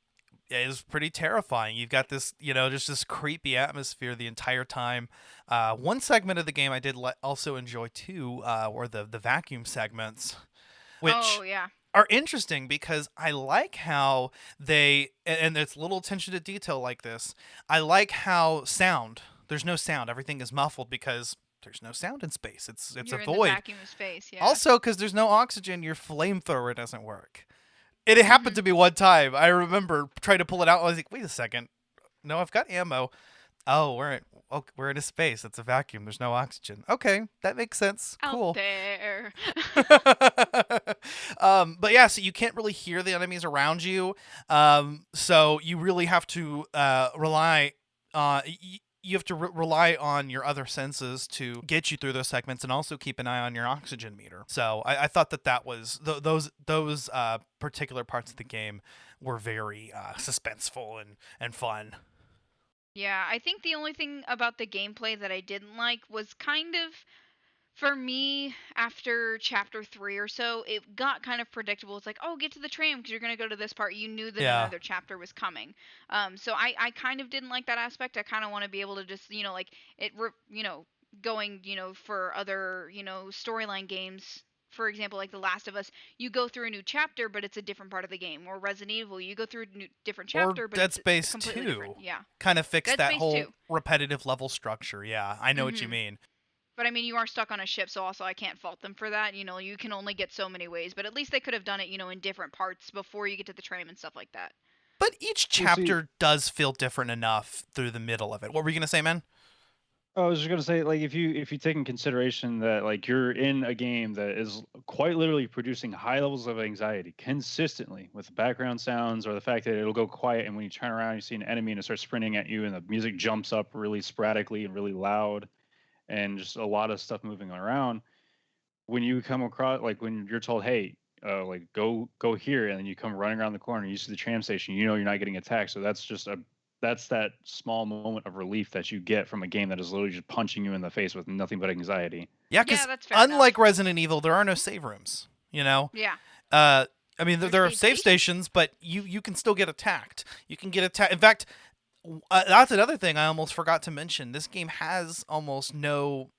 is pretty terrifying. You've got this, just this creepy atmosphere the entire time. One segment of the game I did also enjoy too, were the vacuum segments, which are interesting because I like how they, and it's little attention to detail like this. I like how there's no sound. Everything is muffled because there's no sound in space. It's You're a in void. The vacuum of space, yeah. Also, because there's no oxygen, your flamethrower doesn't work. It happened to me one time. I remember trying to pull it out. I was like, wait a second. No, I've got ammo. Oh, we're in a space. It's a vacuum. There's no oxygen. Okay, that makes sense. Cool. Out there. But yeah, so you can't really hear the enemies around you. So you really have to rely on your other senses to get you through those segments, and also keep an eye on your oxygen meter. So I thought that was those particular parts of the game were very suspenseful and fun. Yeah, I think the only thing about the gameplay that I didn't like was kind of, for me, after chapter 3 or so, it got kind of predictable. It's like, oh, get to the tram because you're going to go to this part. You knew that another chapter was coming. So I kind of didn't like that aspect. I kind of want to be able to just, going, for other, storyline games. For example, like The Last of Us, you go through a new chapter, but it's a different part of the game. Or Resident Evil, you go through a different chapter, but Dead it's Space completely 2 different. Yeah. kind of fixed Dead that Space whole 2. repetitive level structure. Yeah, I know what you mean. But I mean, you are stuck on a ship, so also I can't fault them for that. You can only get so many ways, but at least they could have done it, in different parts before you get to the tram and stuff like that. But each chapter does feel different enough through the middle of it. What were you gonna say, man? I was just gonna say, like, if you take in consideration that like you're in a game that is quite literally producing high levels of anxiety consistently with background sounds, or the fact that it'll go quiet and when you turn around you see an enemy and it starts sprinting at you and the music jumps up really sporadically and really loud, and just a lot of stuff moving around. When you come across, like, when you're told, hey, like go here, and then you come running around the corner, you see the tram station, you're not getting attacked. So that's that small moment of relief that you get from a game that is literally just punching you in the face with nothing but anxiety. Yeah, because unlike Resident Evil, there are no save rooms. Yeah. I mean, there are save stations, but you can still get attacked. You can get attacked. In fact, that's another thing I almost forgot to mention. This game has almost no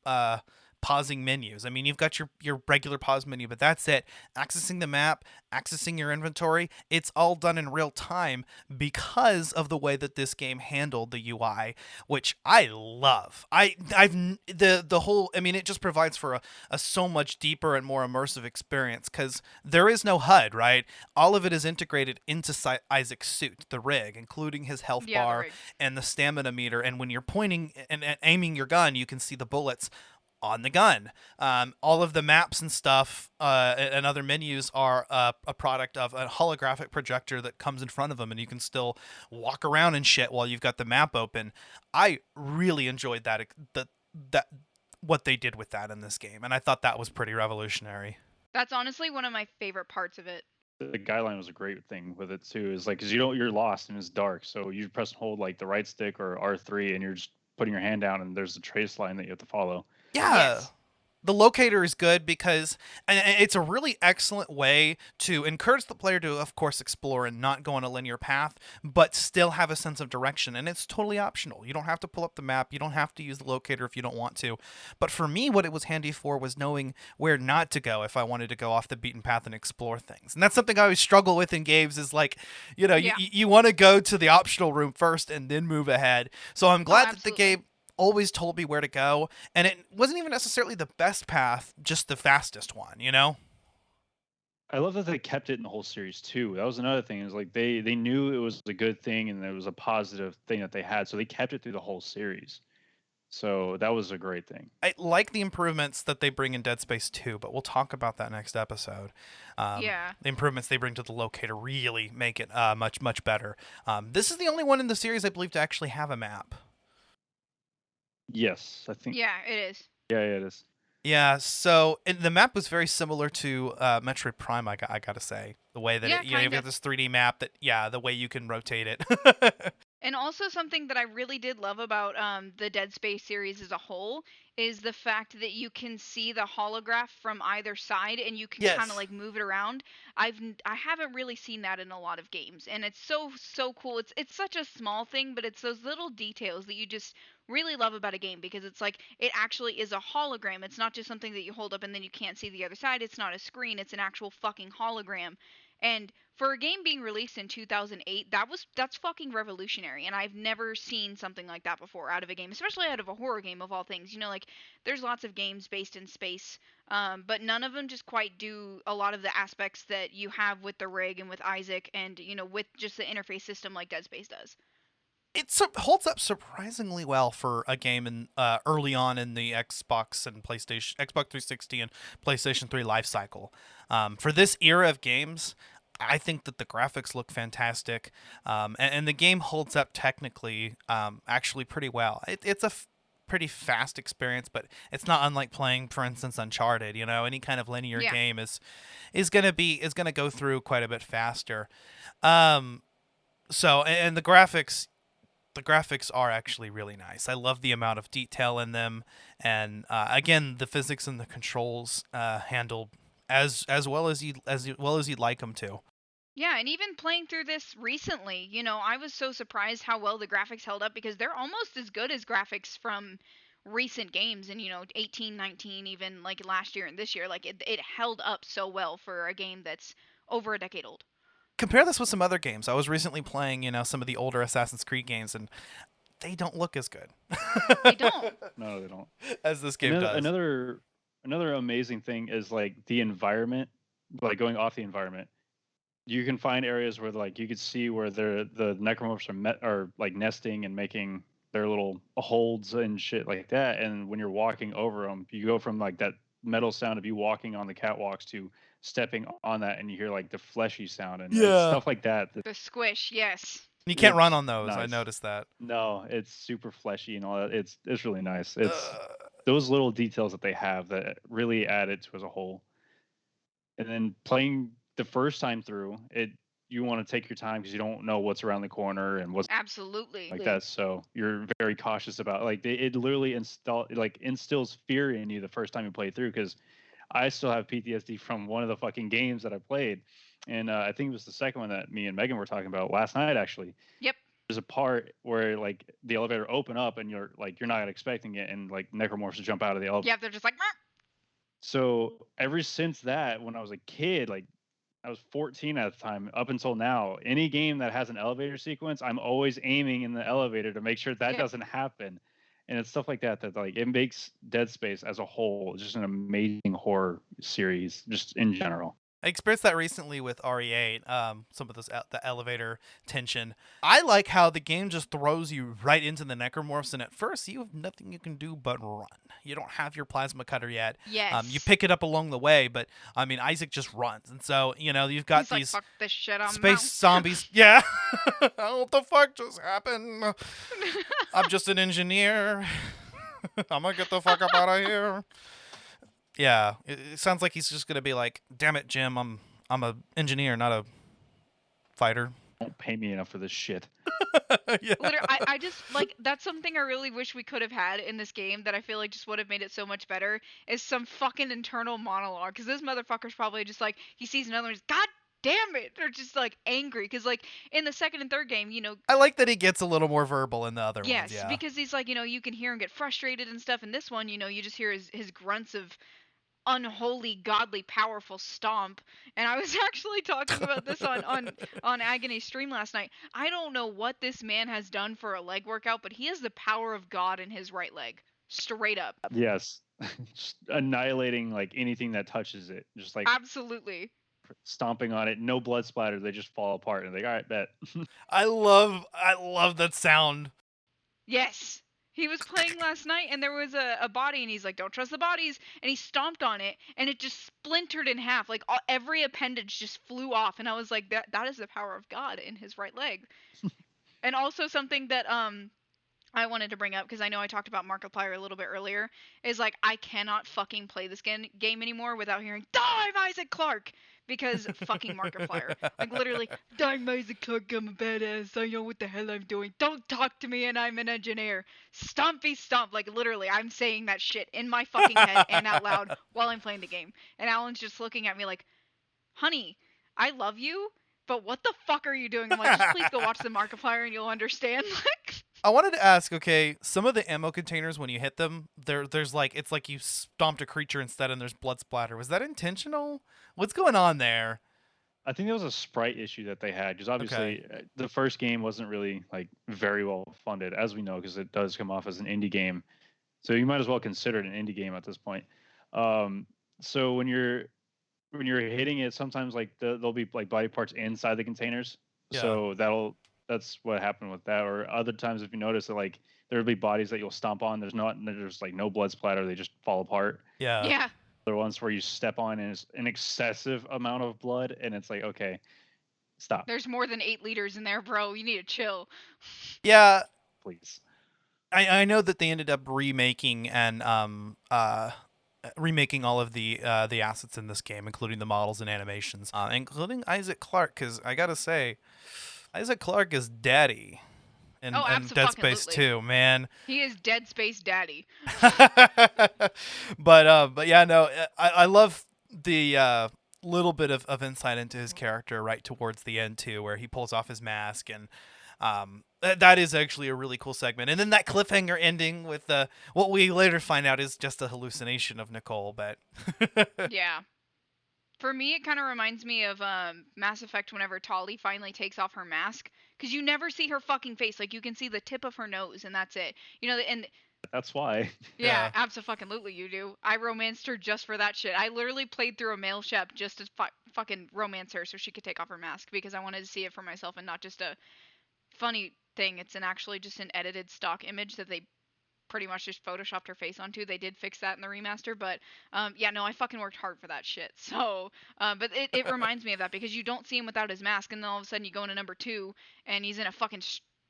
pausing menus. I mean, you've got your regular pause menu, but that's it. Accessing the map, accessing your inventory, it's all done in real time because of the way that this game handled the UI, which I love. The whole, I mean, it just provides for a so much deeper and more immersive experience because there is no HUD, right? All of it is integrated into Isaac's suit, the rig, including his health bar and the stamina meter. And when you're pointing and aiming your gun, you can see the bullets on the gun. All of the maps and stuff and other menus are a product of a holographic projector that comes in front of them, and you can still walk around and shit while you've got the map open. I really enjoyed that what they did with that in this game, and I thought that was pretty revolutionary. That's honestly one of my favorite parts of it. The guideline was a great thing with it too. Is like, because you're lost and it's dark, so you press and hold like the right stick or R3, and you're just putting your hand down, and there's a trace line that you have to follow. Yeah. Yes. The locator is good because it's a really excellent way to encourage the player to, of course, explore and not go on a linear path, but still have a sense of direction. And it's totally optional. You don't have to pull up the map. You don't have to use the locator if you don't want to. But for me, what it was handy for was knowing where not to go if I wanted to go off the beaten path and explore things. And that's something I always struggle with in games is like, you know, you want to go to the optional room first and then move ahead. So I'm glad that the game always told me where to go, and it wasn't even necessarily the best path, just the fastest one, you know? I love that they kept it in the whole series too. That was another thing, is like they knew it was a good thing and it was a positive thing that they had, so they kept it through the whole series. So that was a great thing. I like the improvements that they bring in Dead Space 2, but we'll talk about that next episode. The improvements they bring to the locator really make it much, much better. This is the only one in the series, I believe, to actually have a map. Yes, I think. Yeah, it is. Yeah, it is. Yeah, so the map was very similar to Metroid Prime, I gotta say. The way that you've got this 3D map the way you can rotate it. And also something that I really did love about the Dead Space series as a whole is the fact that you can see the holograph from either side and you can kind of like move it around. I haven't really seen that in a lot of games, and it's so cool. It's such a small thing, but it's those little details that you just really love about a game, because it's like it actually is a hologram. It's not just something that you hold up and then you can't see the other side. It's not a screen. It's an actual fucking hologram. And for a game being released in 2008, that's fucking revolutionary, and I've never seen something like that before out of a game, especially out of a horror game of all things. You know, like there's lots of games based in space, but none of them just quite do a lot of the aspects that you have with the rig and with Isaac, and you know, with just the interface system like Dead Space does. It holds up surprisingly well for a game in early on in the Xbox 360 and PlayStation 3 life cycle. For this era of games, I think that the graphics look fantastic, and the game holds up technically actually pretty well. It's a pretty fast experience, but it's not unlike playing, for instance, Uncharted. You know, any kind of linear game is gonna go through quite a bit faster. So, and the graphics. The graphics are actually really nice. I love the amount of detail in them, and again, the physics and the controls handled as well as you'd like them to. Yeah, and even playing through this recently, you know, I was so surprised how well the graphics held up, because they're almost as good as graphics from recent games, and you know, 18, 19, even like last year and this year. Like it held up so well for a game that's over a decade old. Compare this with some other games. I was recently playing, you know, some of the older Assassin's Creed games, and they don't look as good. They don't. No, they don't. As this game does. Another amazing thing is like the environment, like going off the environment. You can find areas where like you could see where the necromorphs are like nesting and making their little holds and shit like that. And when you're walking over them, you go from like that metal sound of you walking on the catwalks to stepping on that, and you hear like the fleshy sound and stuff like that. The squish, yes. You can't run on those. Nice. I noticed that. No, it's super fleshy and all that. It's really nice. It's those little details that they have that really add it to as a whole. And then playing the first time through it, you want to take your time because you don't know what's around the corner and what's absolutely like that. So you're very cautious about like it literally instills fear in you the first time you play through, because I still have PTSD from one of the fucking games that I played. And I think it was the second one that me and Megan were talking about last night, actually. Yep. there's a part where like the elevator open up and you're not expecting it, and like necromorphs jump out of the elevator. Yeah, they're just like. "Meow." So ever since that, when I was a kid, like I was 14 at the time, up until now, any game that has an elevator sequence, I'm always aiming in the elevator to make sure that Yeah. doesn't happen. And it's stuff like that like it makes Dead Space as a whole just an amazing horror series, just in general. I experienced that recently with RE8, some of those the elevator tension. I like how the game just throws you right into the necromorphs, and at first you have nothing you can do but run. You don't have your plasma cutter yet. Yes. You pick it up along the way, but I mean Isaac just runs, and so you've got He's like, these fuck this shit, I'm space out. zombies. Yeah. What the fuck just happened? I'm just an engineer. I'm gonna get the fuck up out of here. Yeah, it sounds like he's just gonna be like, "Damn it, Jim, I'm a engineer, not a fighter." Don't pay me enough for this shit. Yeah. Literally, I just like that's something I really wish we could have had in this game that I feel like just would have made it so much better is some fucking internal monologue, because this motherfucker's probably just like he sees another one, he's God damn it, or just like angry, because like in the second and third game, I like that he gets a little more verbal in the other yes, ones. Yeah. because he's like you can hear him get frustrated and stuff. In this one, you just hear his grunts of unholy, godly, powerful stomp. And I was actually talking about this on Agony stream last night. I don't know what this man has done for a leg workout, but he has the power of God in his right leg. Straight up. Yes. Just annihilating like anything that touches it. Just like Absolutely. stomping on it, no blood splatter, they just fall apart, and like, all right, bet. I love that sound. Yes. He was playing last night and there was a body and he's like, don't trust the bodies. And he stomped on it and it just splintered in half. Like every appendage just flew off. And I was like, that is the power of God in his right leg. And also something that I wanted to bring up, because I know I talked about Markiplier a little bit earlier, is like I cannot fucking play this game anymore without hearing, "I'm Isaac Clarke!" Because fucking Markiplier. Like literally, "I'm Isaac Clarke, I'm a badass, I know what the hell I'm doing. Don't talk to me and I'm an engineer. Stompy stomp." Like literally, I'm saying that shit in my fucking head and out loud while I'm playing the game. And Alan's just looking at me like, "Honey, I love you, but what the fuck are you doing?" I'm like, just please go watch the Markiplier and you'll understand. Like, I wanted to ask, okay, some of the ammo containers, when you hit them, there's like, it's like you stomped a creature instead and there's blood splatter. Was that intentional? What's going on there? I think there was a sprite issue that they had, because obviously the first game wasn't really like very well funded, as we know, because it does come off as an indie game. So you might as well consider it an indie game at this point. So when you're hitting it, sometimes like there'll be like body parts inside the containers. Yeah. So that's what happened with that. Or other times, if you notice that like there'll be bodies that you'll stomp on, there's like no blood splatter, they just fall apart. Yeah. yeah. There are ones where you step on and it's an excessive amount of blood, and it's like, okay, stop, There's more than 8 liters in there, bro. You need to chill. Yeah. please. I know that they ended up remaking and remaking all of the assets in this game, including the models and animations, including Isaac Clarke, because I gotta say, Isaac Clarke is daddy in Dead Space 2, man. He is Dead Space daddy. But yeah, no, I love the little bit of insight into his character right towards the end too, where he pulls off his mask, and that is actually a really cool segment. And then that cliffhanger ending with what we later find out is just a hallucination of Nicole, but Yeah. For me, it kind of reminds me of Mass Effect whenever Tali finally takes off her mask, because you never see her fucking face. Like, you can see the tip of her nose, and that's it. And That's why. yeah, absolutely you do. I romanced her just for that shit. I literally played through a mail shop just to fucking romance her so she could take off her mask, because I wanted to see it for myself and not just a funny thing. It's actually just an edited stock image that they pretty much just photoshopped her face onto. They did fix that in the remaster, but yeah, no, I fucking worked hard for that shit. So but it reminds me of that, because you don't see him without his mask, and then all of a sudden you go into number 2 and he's in a fucking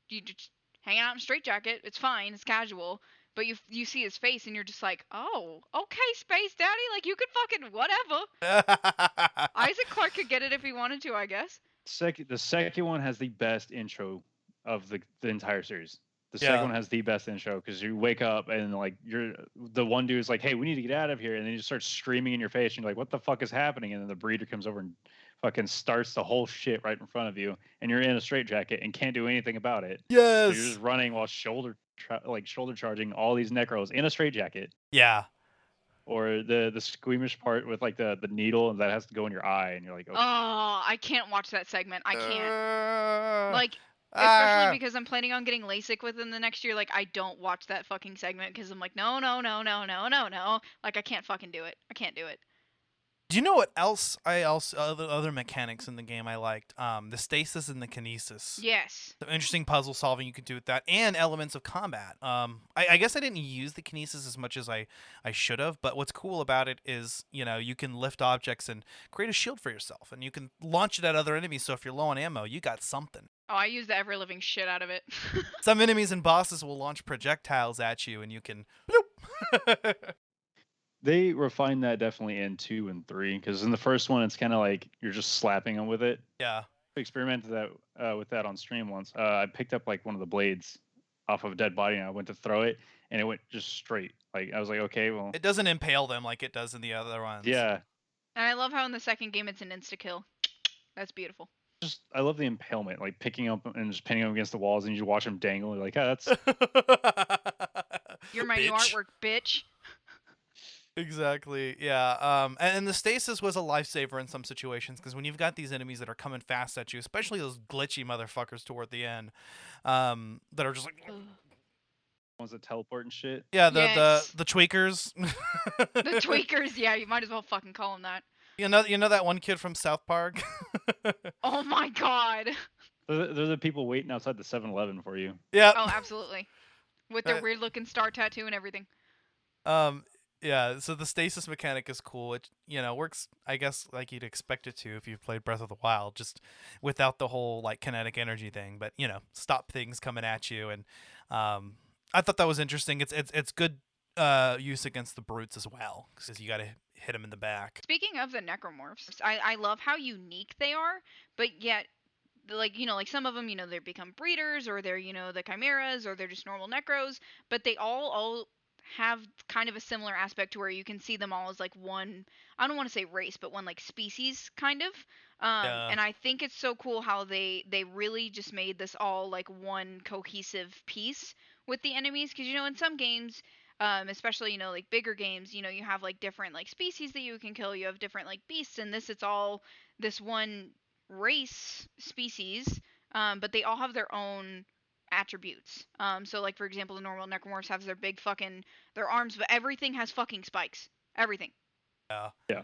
you just hanging out in a straitjacket. It's fine, it's casual, but you see his face and you're just like, oh, okay, Space Daddy, like you could fucking whatever. Isaac Clarke could get it if he wanted to, I guess. The second one has the best intro of the entire series. The second one has the best intro because you wake up and like the one dude's like, "Hey, we need to get out of here," and then he just starts screaming in your face, and you're like, "What the fuck is happening?" And then the breeder comes over and fucking starts the whole shit right in front of you, and you're in a straitjacket and can't do anything about it. Yes. So you're just running while shoulder charging all these necros in a straitjacket. Yeah. Or the squeamish part with like the needle that has to go in your eye, and you're like, oh, I can't watch that segment. I can't. Like, especially because I'm planning on getting LASIK within the next year. Like, I don't watch that fucking segment because I'm like, no. Like, I can't fucking do it. I can't do it. Do you know what else other mechanics in the game I liked? The stasis and the kinesis. Yes. Some interesting puzzle solving you could do with that, and elements of combat. I guess I didn't use the kinesis as much as I should have, but what's cool about it is, you can lift objects and create a shield for yourself, and you can launch it at other enemies, so if you're low on ammo, you got something. Oh, I use the ever-living shit out of it. Some enemies and bosses will launch projectiles at you, and you can... They refined that definitely in 2 and 3, because in the first one it's kind of like you're just slapping them with it. Yeah. I experimented with that on stream once. I picked up like one of the blades off of a dead body, and I went to throw it, and it went just straight. Like I was like, okay, well, it doesn't impale them like it does in the other ones. Yeah. And I love how in the second game it's an insta-kill. That's beautiful. I love the impalement, like picking up and just pinning them against the walls, and you just watch them dangle. You're like, that's You're my new artwork, bitch. Exactly. Yeah. And the stasis was a lifesaver in some situations, because when you've got these enemies that are coming fast at you, especially those glitchy motherfuckers toward the end, that are just like ones that teleport and shit. Yeah, Yes. the tweakers. The tweakers, yeah, you might as well fucking call them that. You know that one kid from South Park? Oh my god. They're the people waiting outside the 7-Eleven for you. Yeah. Oh, absolutely. With their weird looking star tattoo and everything. Yeah, so the stasis mechanic is cool. It works, I guess, like you'd expect it to if you've played Breath of the Wild, just without the whole like kinetic energy thing. But stop things coming at you, and I thought that was interesting. It's good use against the brutes as well, because you got to hit them in the back. Speaking of the necromorphs, I love how unique they are, but yet like some of them they become breeders, or they're the chimeras, or they're just normal necros, but they all have kind of a similar aspect to where you can see them all as like one, I don't want to say race, but one like species kind of. And I think it's so cool how they really just made this all like one cohesive piece with the enemies, because in some games, especially like bigger games, you have like different like species that you can kill, you have different like beasts, and it's all this one race species, but they all have their own attributes. So like for example, the normal necromorphs have their arms, but everything has fucking spikes. Everything. Yeah.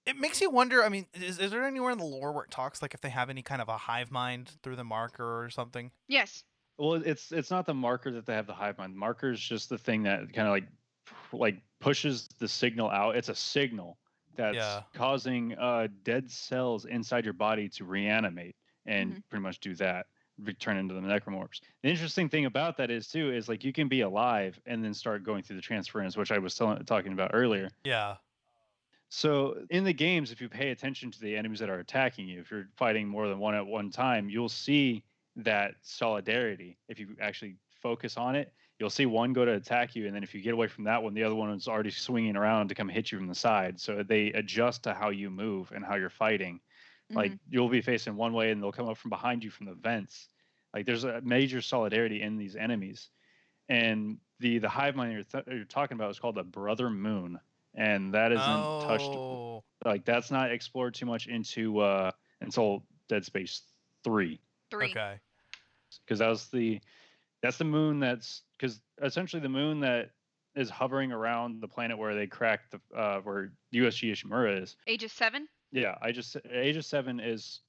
It makes you wonder, I mean, is there anywhere in the lore where it talks like if they have any kind of a hive mind through the marker or something? Yes. Well, it's not the marker that they have the hive mind. The marker is just the thing that kind of like pushes the signal out. It's a signal that's causing dead cells inside your body to reanimate and pretty much do that. Return into the necromorphs. The interesting thing about that is like you can be alive and then start going through the transference, which I was talking about earlier. Yeah. So in the games, if you pay attention to the enemies that are attacking you, if you're fighting more than one at one time, you'll see that solidarity. If you actually focus on it, you'll see one go to attack you, and then if you get away from that one, the other one is already swinging around to come hit you from the side. So they adjust to how you move and how you're fighting. Like you'll be facing one way and they'll come up from behind you from the vents. Like there's a major solidarity in these enemies. And the hive mind you're talking about is called the Brother Moon. And that isn't touched. Like that's not explored too much into until Dead Space 3. Okay. Because that's the moon because essentially the moon that is hovering around the planet where they cracked the where USG Ishimura is. Aegis 7? Yeah, Aegis 7 is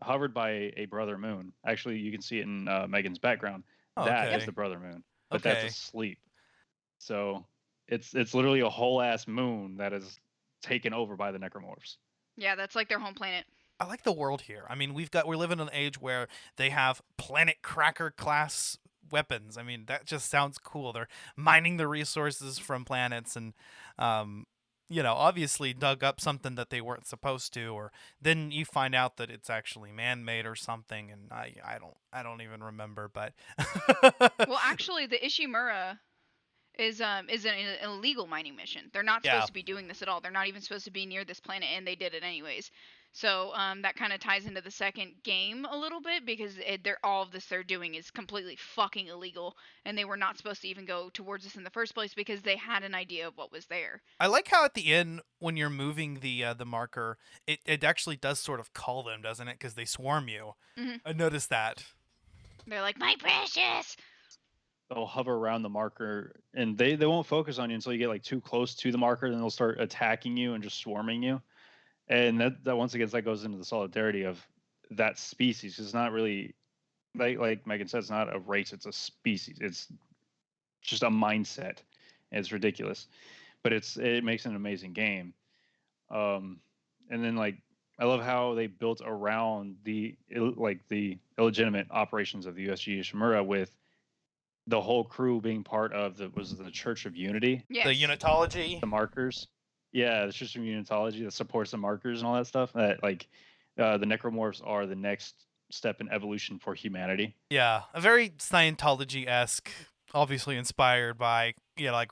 hovered by a brother moon. Actually, you can see it in Megan's background. That is the brother moon, but that's asleep. So it's literally a whole ass moon that is taken over by the necromorphs. Yeah, that's like their home planet. I like the world here. I mean, we're living in an age where they have planet cracker class weapons. I mean, that just sounds cool. They're mining the resources from planets, and obviously dug up something that they weren't supposed to, or then you find out that it's actually man-made or something, and I don't even remember, but Well, actually, the Ishimura is an illegal mining mission. They're not Yeah. supposed to be doing this at all. They're not even supposed to be near this planet, and they did it anyways. So that kind of ties into the second game a little bit, because all of this they're doing is completely fucking illegal, and they were not supposed to even go towards this in the first place because they had an idea of what was there. I like how at the end when you're moving the marker, it actually does sort of call them, doesn't it? Because they swarm you. Mhm. I noticed that. They're like, my precious. They'll hover around the marker, and they won't focus on you until you get like too close to the marker. Then they'll start attacking you and just swarming you. And that once again, that goes into the solidarity of that species. It's not really like Megan said, it's not a race, it's a species. It's just a mindset. It's ridiculous, but it makes an amazing game. And then I love how they built around the illegitimate operations of the USG Ishimura, with the whole crew being part of the Church of Unity. Yes. The unitology. The markers. Yeah, the Church of Unitology that supports the markers and all that stuff. That the necromorphs are the next step in evolution for humanity. Yeah, a very Scientology-esque, obviously inspired by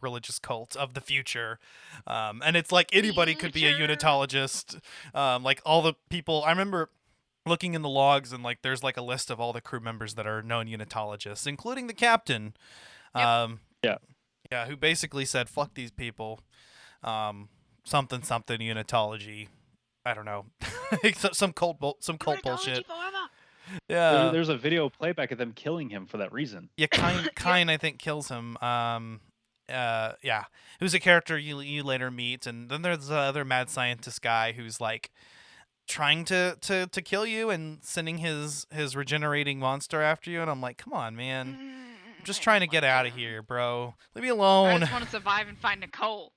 religious cults of the future, and it's like anybody could be a unitologist. Like all the people I remember looking in the logs, and there's a list of all the crew members that are known unitologists, including the captain. Yep. Yeah, who basically said, "Fuck these people." Something unitology. I don't know. some cult bullshit. Yeah. There's a video playback of them killing him for that reason. Yeah, Kine I think kills him. Yeah, who's a character you later meet, and then there's the other mad scientist guy who's trying to kill you and sending his regenerating monster after you, and I'm like, come on, man, I'm just trying to get out of here, bro. Leave me I alone. just want to survive and find Nicole.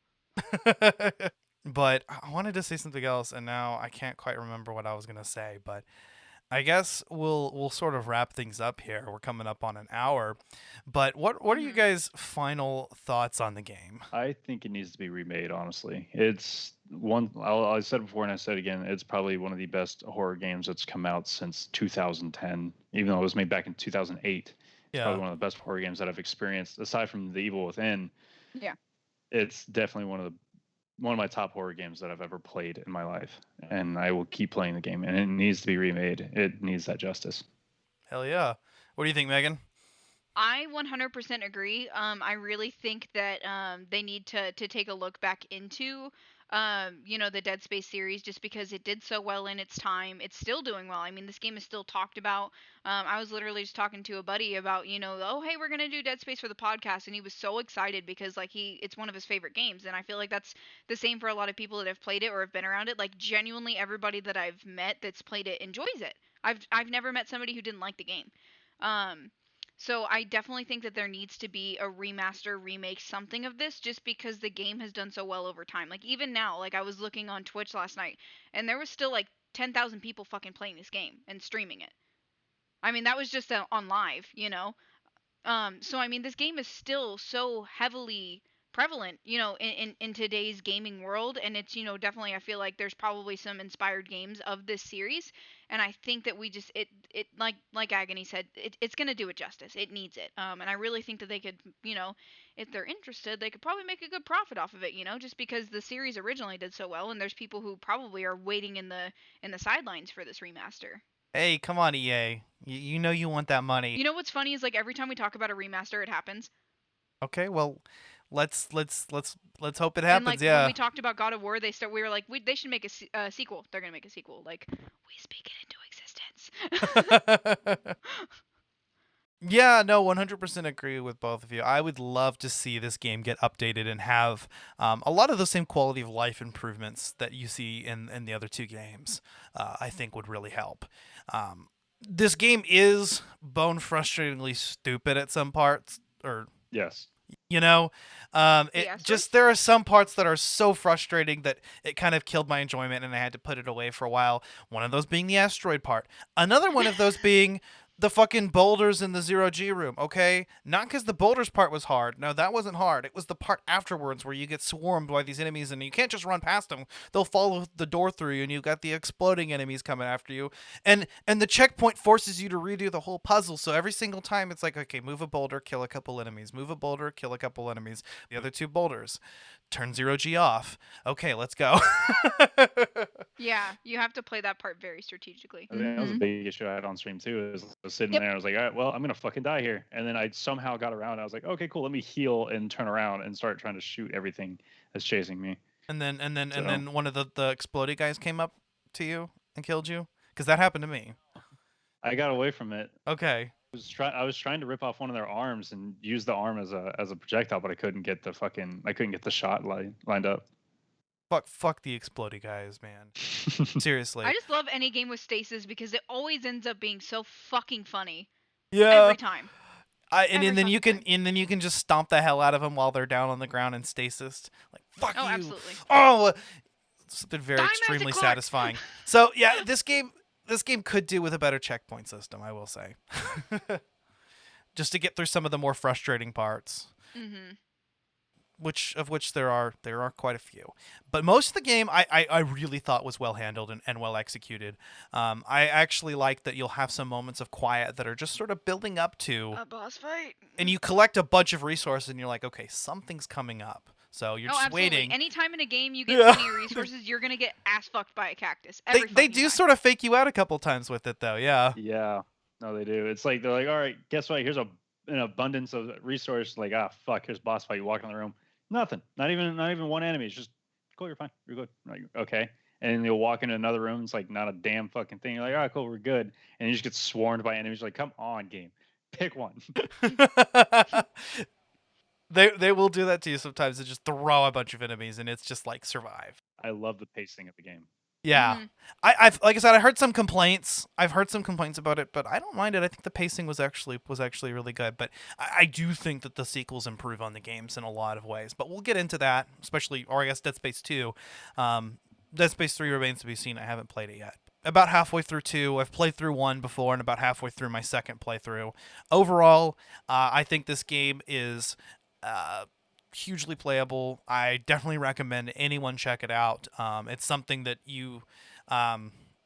But I wanted to say something else, and now I can't quite remember what I was gonna say. But I guess we'll sort of wrap things up here. We're coming up on an hour. But what are you guys' final thoughts on the game? I think it needs to be remade, honestly. It's I said it before and I said it again, it's probably one of the best horror games that's come out since 2010, even though it was made back in 2008. It's probably one of the best horror games that I've experienced, aside from The Evil Within. Yeah. It's definitely one of my top horror games that I've ever played in my life, and I will keep playing the game, and it needs to be remade. It needs that justice. Hell yeah. What do you think, Megan? I 100% agree. I really think that they need to take a look back into the Dead Space series, just because it did so well in its time. It's still doing well. I mean, this game is still talked about. I was literally just talking to a buddy about, oh, hey, we're going to do Dead Space for the podcast, and he was so excited because it's one of his favorite games, and I feel like that's the same for a lot of people that have played it or have been around it. Like, genuinely everybody that I've met that's played it enjoys it. I've never met somebody who didn't like the game. So I definitely think that there needs to be a remaster, remake, something of this, just because the game has done so well over time. Like, even now, I was looking on Twitch last night, and there was still 10,000 people fucking playing this game and streaming it. I mean, that was just on live, So I mean, this game is still so heavily prevalent, in today's gaming world, and it's, definitely, I feel like there's probably some inspired games of this series, and I think that we just it like Agony said, it's gonna do it justice. It needs it, and I really think that they could, if they're interested, they could probably make a good profit off of it, just because the series originally did so well, and there's people who probably are waiting in the sidelines for this remaster. Hey, come on, EA. You know you want that money. You know what's funny is every time we talk about a remaster, it happens. Okay, well, let's hope it happens. And when we talked about God of War, we were like, they should make a sequel. They're gonna make a sequel. We speak it into existence. Yeah, no, 100% agree with both of you. I would love to see this game get updated and have a lot of the same quality of life improvements that you see in the other two games. I think would really help. This game is bone-frustratingly stupid at some parts, or yes. There are some parts that are so frustrating that it kind of killed my enjoyment, and I had to put it away for a while. One of those being the asteroid part. Another one of those being the fucking boulders in the 0G room, okay? Not because the boulders part was hard. No, that wasn't hard. It was the part afterwards where you get swarmed by these enemies and you can't just run past them. They'll follow the door through you and you've got the exploding enemies coming after you. And the checkpoint forces you to redo the whole puzzle. So every single time it's like, okay, move a boulder, kill a couple enemies. Move a boulder, kill a couple enemies. The other 2 boulders. Turn 0G off. Okay, let's go. Yeah, you have to play that part very strategically. I think that was a big issue I had on stream too. Is I was sitting there, I was like, all right, well, I'm gonna fucking die here. And then I somehow got around. I was like, okay, cool. Let me heal and turn around and start trying to shoot everything that's chasing me. And then one of the exploding guys came up to you and killed you? Because that happened to me. I got away from it. Okay. I was trying to rip off one of their arms and use the arm as a projectile, but I couldn't get the shot lined up. Fuck the exploding guys, man. Seriously. I just love any game with stasis because it always ends up being so fucking funny. Yeah. Every time. And then you can just stomp the hell out of them while they're down on the ground in stasis. Like fuck you. Absolutely. Oh, something very Die, extremely Magic Clark! satisfying. So yeah, this game could do with a better checkpoint system, I will say. Just to get through some of the more frustrating parts. Mm-hmm. Of which there are quite a few. But most of the game I really thought was well handled and well executed. I actually like that you'll have some moments of quiet that are just sort of building up to a boss fight. And you collect a bunch of resources and you're like, okay, something's coming up. So you're just absolutely. waiting. Anytime in a game you get plenty of resources, you're gonna get ass fucked by a cactus. They do sort of fake you out a couple times with it though, yeah. Yeah. No, they do. It's like they're like, all right, guess what? Here's an abundance of resources. Like, fuck, here's boss fight. You walk in the room. Nothing. Not even one enemy. It's just, cool, you're fine. You're good. Like, okay. And then you'll walk into another room. It's like not a damn fucking thing. You're like, all right, cool, we're good. And you just get swarmed by enemies. You're like, come on, game. Pick one. They will do that to you sometimes. They just throw a bunch of enemies and it's just like survive. I love the pacing of the game. Yeah. Mm-hmm. I've like I said, I heard some complaints. I've heard some complaints about it, but I don't mind it. I think the pacing was actually really good. But I do think that the sequels improve on the games in a lot of ways. But we'll get into that, especially, or I guess Dead Space 2. Dead Space 3 remains to be seen. I haven't played it yet. About halfway through 2. I've played through 1 before and about halfway through my second playthrough. Overall, I think this game is hugely playable. I definitely recommend anyone check it out. It's something that it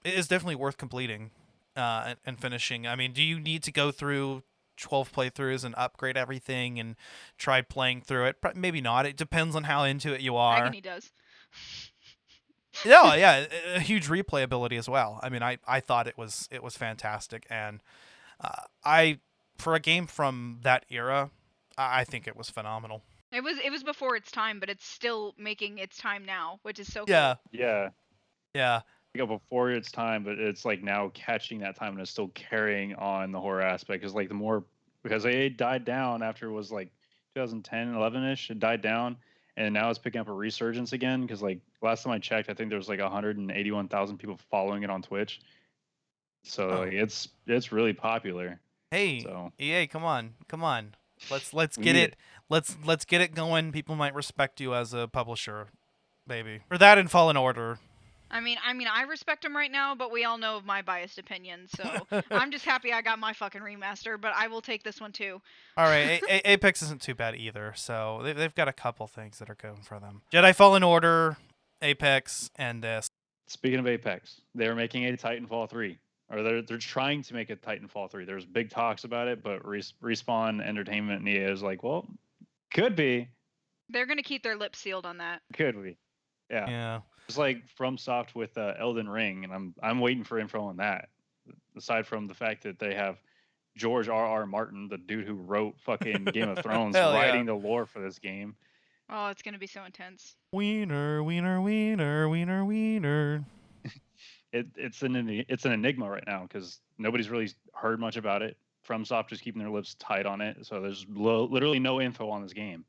is definitely worth completing and finishing. I mean, do you need to go through 12 playthroughs and upgrade everything and try playing through it? Maybe not. It depends on how into it you are. Agony does. No, yeah, a huge replayability as well. I mean, I thought it was fantastic, and for a game from that era, I think it was phenomenal. It was before its time, but it's still making its time now, which is so cool. Yeah. Yeah. Before its time, but it's like now catching that time and it's still carrying on the horror aspect. Because like because it died down after it was like 2010, 11ish. It died down, and now it's picking up a resurgence again. Because like last time I checked, I think there was like 181,000 people following it on Twitch. So like, it's really popular. Hey, so. EA, come on. Let's get it. Let's get it going. People might respect you as a publisher, maybe. For that and Fallen Order. I mean, I respect him right now, but we all know of my biased opinion, so I'm just happy I got my fucking remaster, but I will take this one too. All right, Apex isn't too bad either, so they've got a couple things that are going for them. Jedi Fallen Order, Apex, and this. Speaking of Apex, they're making a Titanfall 3. Or they're trying to make a Titanfall 3. There's big talks about it, but Respawn Entertainment and EA is like, well, could be. They're going to keep their lips sealed on that. Could be. Yeah. It's like FromSoft with Elden Ring, and I'm waiting for info on that. Aside from the fact that they have George R.R. Martin, the dude who wrote fucking Game of Thrones, writing the lore for this game. Oh, it's going to be so intense. Wiener, wiener, wiener, wiener, wiener. It's an enigma right now because nobody's really heard much about it. FromSoft is keeping their lips tight on it, so there's literally no info on this game.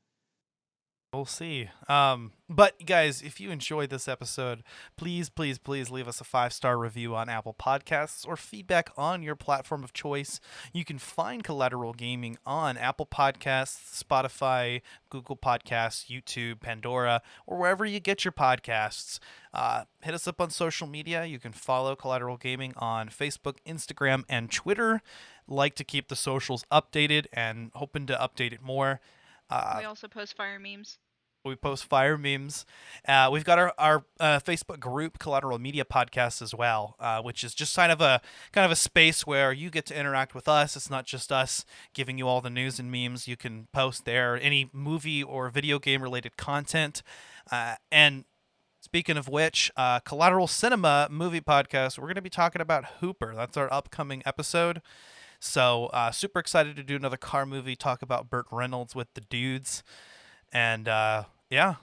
We'll see. But guys, if you enjoyed this episode, please leave us a 5-star review on Apple Podcasts or feedback on your platform of choice. You can find Collateral Gaming on Apple Podcasts, Spotify, Google Podcasts, YouTube, Pandora, or wherever you get your podcasts. Hit us up on social media. You can follow Collateral Gaming on Facebook, Instagram, and Twitter. Like to keep the socials updated and hoping to update it more. We also post fire memes. We post fire memes. We've got our Facebook group, Collateral Media Podcast, as well, which is just kind of a space where you get to interact with us. It's not just us giving you all the news and memes. You can post there any movie or video game related content. And speaking of which, Collateral Cinema Movie Podcast, we're going to be talking about Hooper. That's our upcoming episode. So super excited to do another car movie, talk about Burt Reynolds with the dudes. And yeah,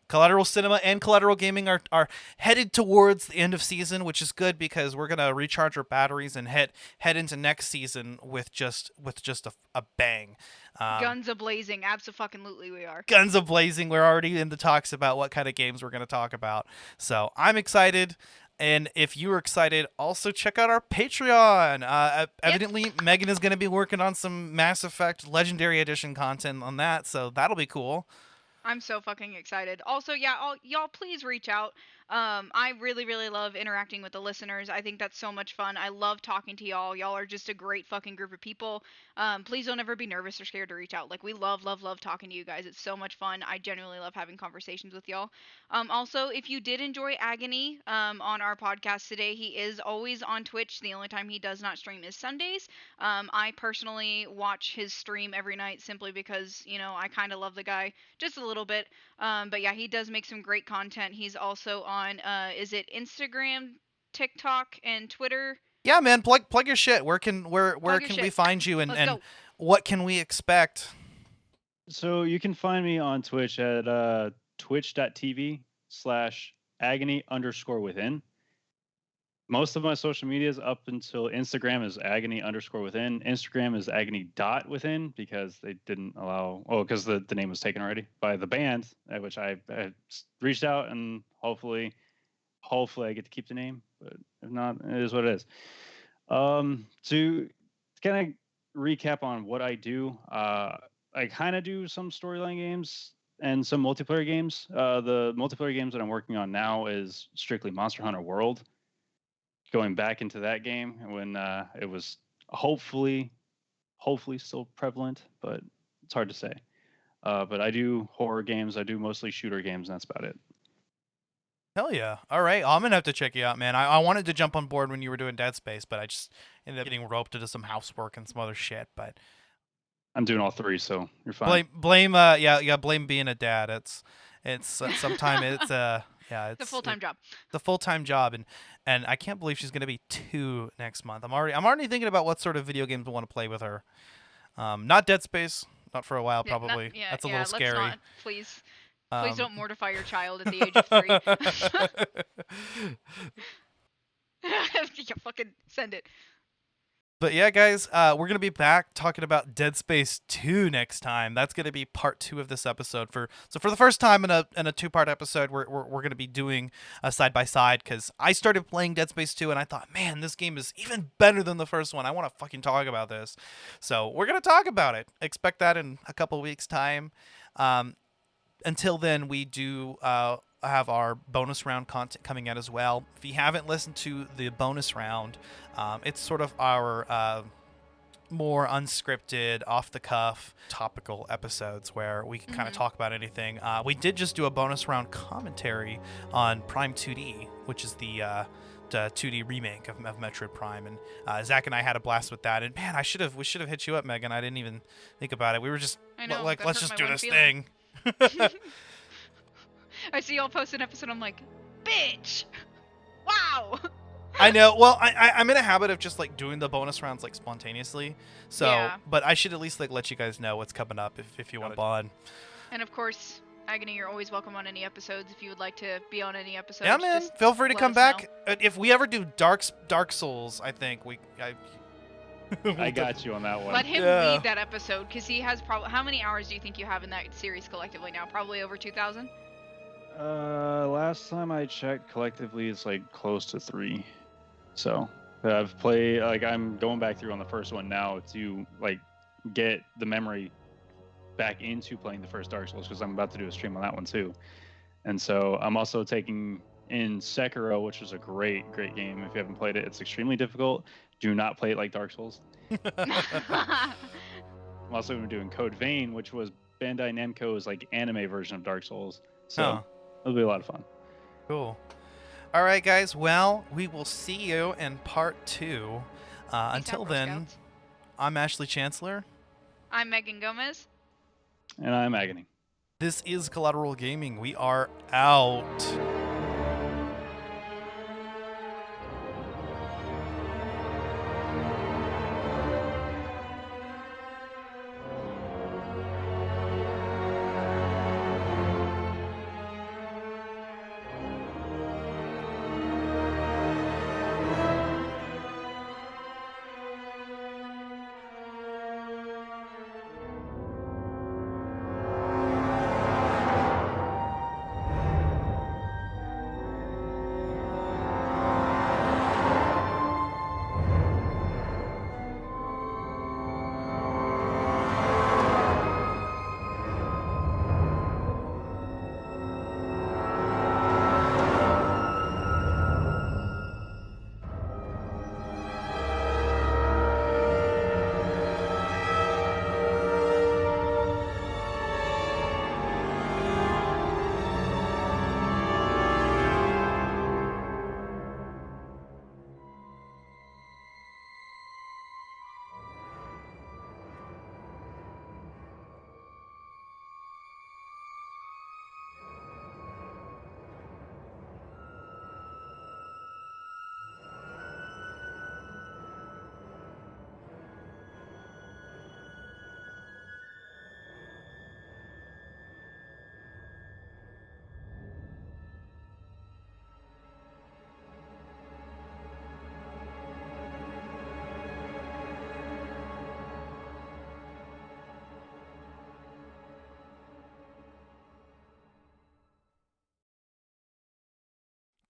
Collateral Cinema and Collateral Gaming are headed towards the end of season, which is good because we're going to recharge our batteries and head into next season with just a bang. Guns a-blazing. Abso-fucking-lutely we are. Guns a-blazing. We're already in the talks about what kind of games we're going to talk about. So I'm excited. And if you are excited, also check out our Patreon. Evidently, Megan is going to be working on some Mass Effect Legendary Edition content on that, so that'll be cool. I'm so fucking excited. Also, yeah, y'all please reach out. I really love interacting with the listeners. I think that's so much fun. I love talking to y'all. Y'all are just a great fucking group of people. Please don't ever be nervous or scared to reach out. Like, we love talking to you guys. It's so much fun. I genuinely love having conversations with y'all. Also, if you did enjoy Agony on our podcast today, he is always on Twitch. The only time he does not stream is Sundays. I personally watch his stream every night simply because, I kind of love the guy just a little bit. But yeah, he does make some great content. He's also on, is it Instagram, TikTok, and Twitter? Yeah, man, plug your shit. Where can we find you, and what can we expect? So you can find me on Twitch at twitch.tv/agony_within. Most of my social media is up until Instagram is agony_within. Instagram is agony.within because they didn't allow, because the name was taken already by the band, at which I reached out, and hopefully I get to keep the name, but if not, it is what it is. To kind of recap on what I do, I kind of do some storyline games and some multiplayer games. The multiplayer games that I'm working on now is strictly Monster Hunter World. Going back into that game when it was hopefully still prevalent, but it's hard to say. But I do horror games. I do mostly shooter games, and that's about it. Hell yeah. All right. I'm going to have to check you out, man. I wanted to jump on board when you were doing Dead Space, but I just ended up getting roped into some housework and some other shit. But I'm doing all three, so you're fine. Blame being a dad. It's sometimes it's it's the full-time job. The full-time job, and I can't believe she's going to be 2 next month. I'm already thinking about what sort of video games I want to play with her. Not Dead Space, not for a while probably. That's a little scary. Let's not, please. Please don't mortify your child at the age of 3. Yeah, fucking send it. But yeah, guys, we're going to be back talking about Dead Space 2 next time. That's going to be part 2 of this episode. So for the first time in a 2-part episode, we're going to be doing a side-by-side, because I started playing Dead Space 2 and I thought, man, this game is even better than the first one. I want to fucking talk about this. So we're going to talk about it. Expect that in a couple weeks' time. Until then, we do have our bonus round content coming out as well. If you haven't listened to the bonus round, it's sort of our more unscripted, off-the-cuff, topical episodes where we can kind of talk about anything. We did just do a bonus round commentary on Prime 2D, which is the 2D remake of Metroid Prime, and Zach and I had a blast with that. And man, we should have hit you up, Megan. I didn't even think about it. We were just let's just do this thing. I see y'all post an episode, I'm like, bitch! Wow! I know. Well, I'm in a habit of just doing the bonus rounds spontaneously. So, yeah. But I should at least let you guys know what's coming up if you want to bond. And of course, Agony, you're always welcome on any episodes if you would like to be on any episodes. Yeah, man. Feel free to come back. If we ever do Dark Souls, I think I got you on that one. Let him Yeah. lead that episode because he has probably. How many hours do you think you have in that series collectively now? Probably over 2,000. Last time I checked, collectively, it's like close to 3. So I've played, like, I'm going back through on the first one now to like get the memory back into playing the first Dark Souls, because I'm about to do a stream on that one too. And so I'm also taking in Sekiro, which is a great game. If you haven't played it, it's extremely difficult. Do not play it like Dark Souls. I'm also doing Code Vein, which was Bandai Namco's like anime version of Dark Souls. So it'll be a lot of fun. Cool. All right, guys. Well, we will see you in part 2. Until out, Girl then, Scouts. I'm Ashley Chancellor. I'm Megan Gomez. And I'm Agony. This is Collateral Gaming. We are out.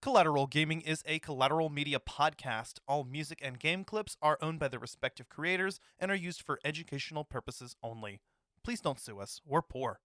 Collateral Gaming is a Collateral Media podcast. All music and game clips are owned by their respective creators and are used for educational purposes only. Please don't sue us. We're poor.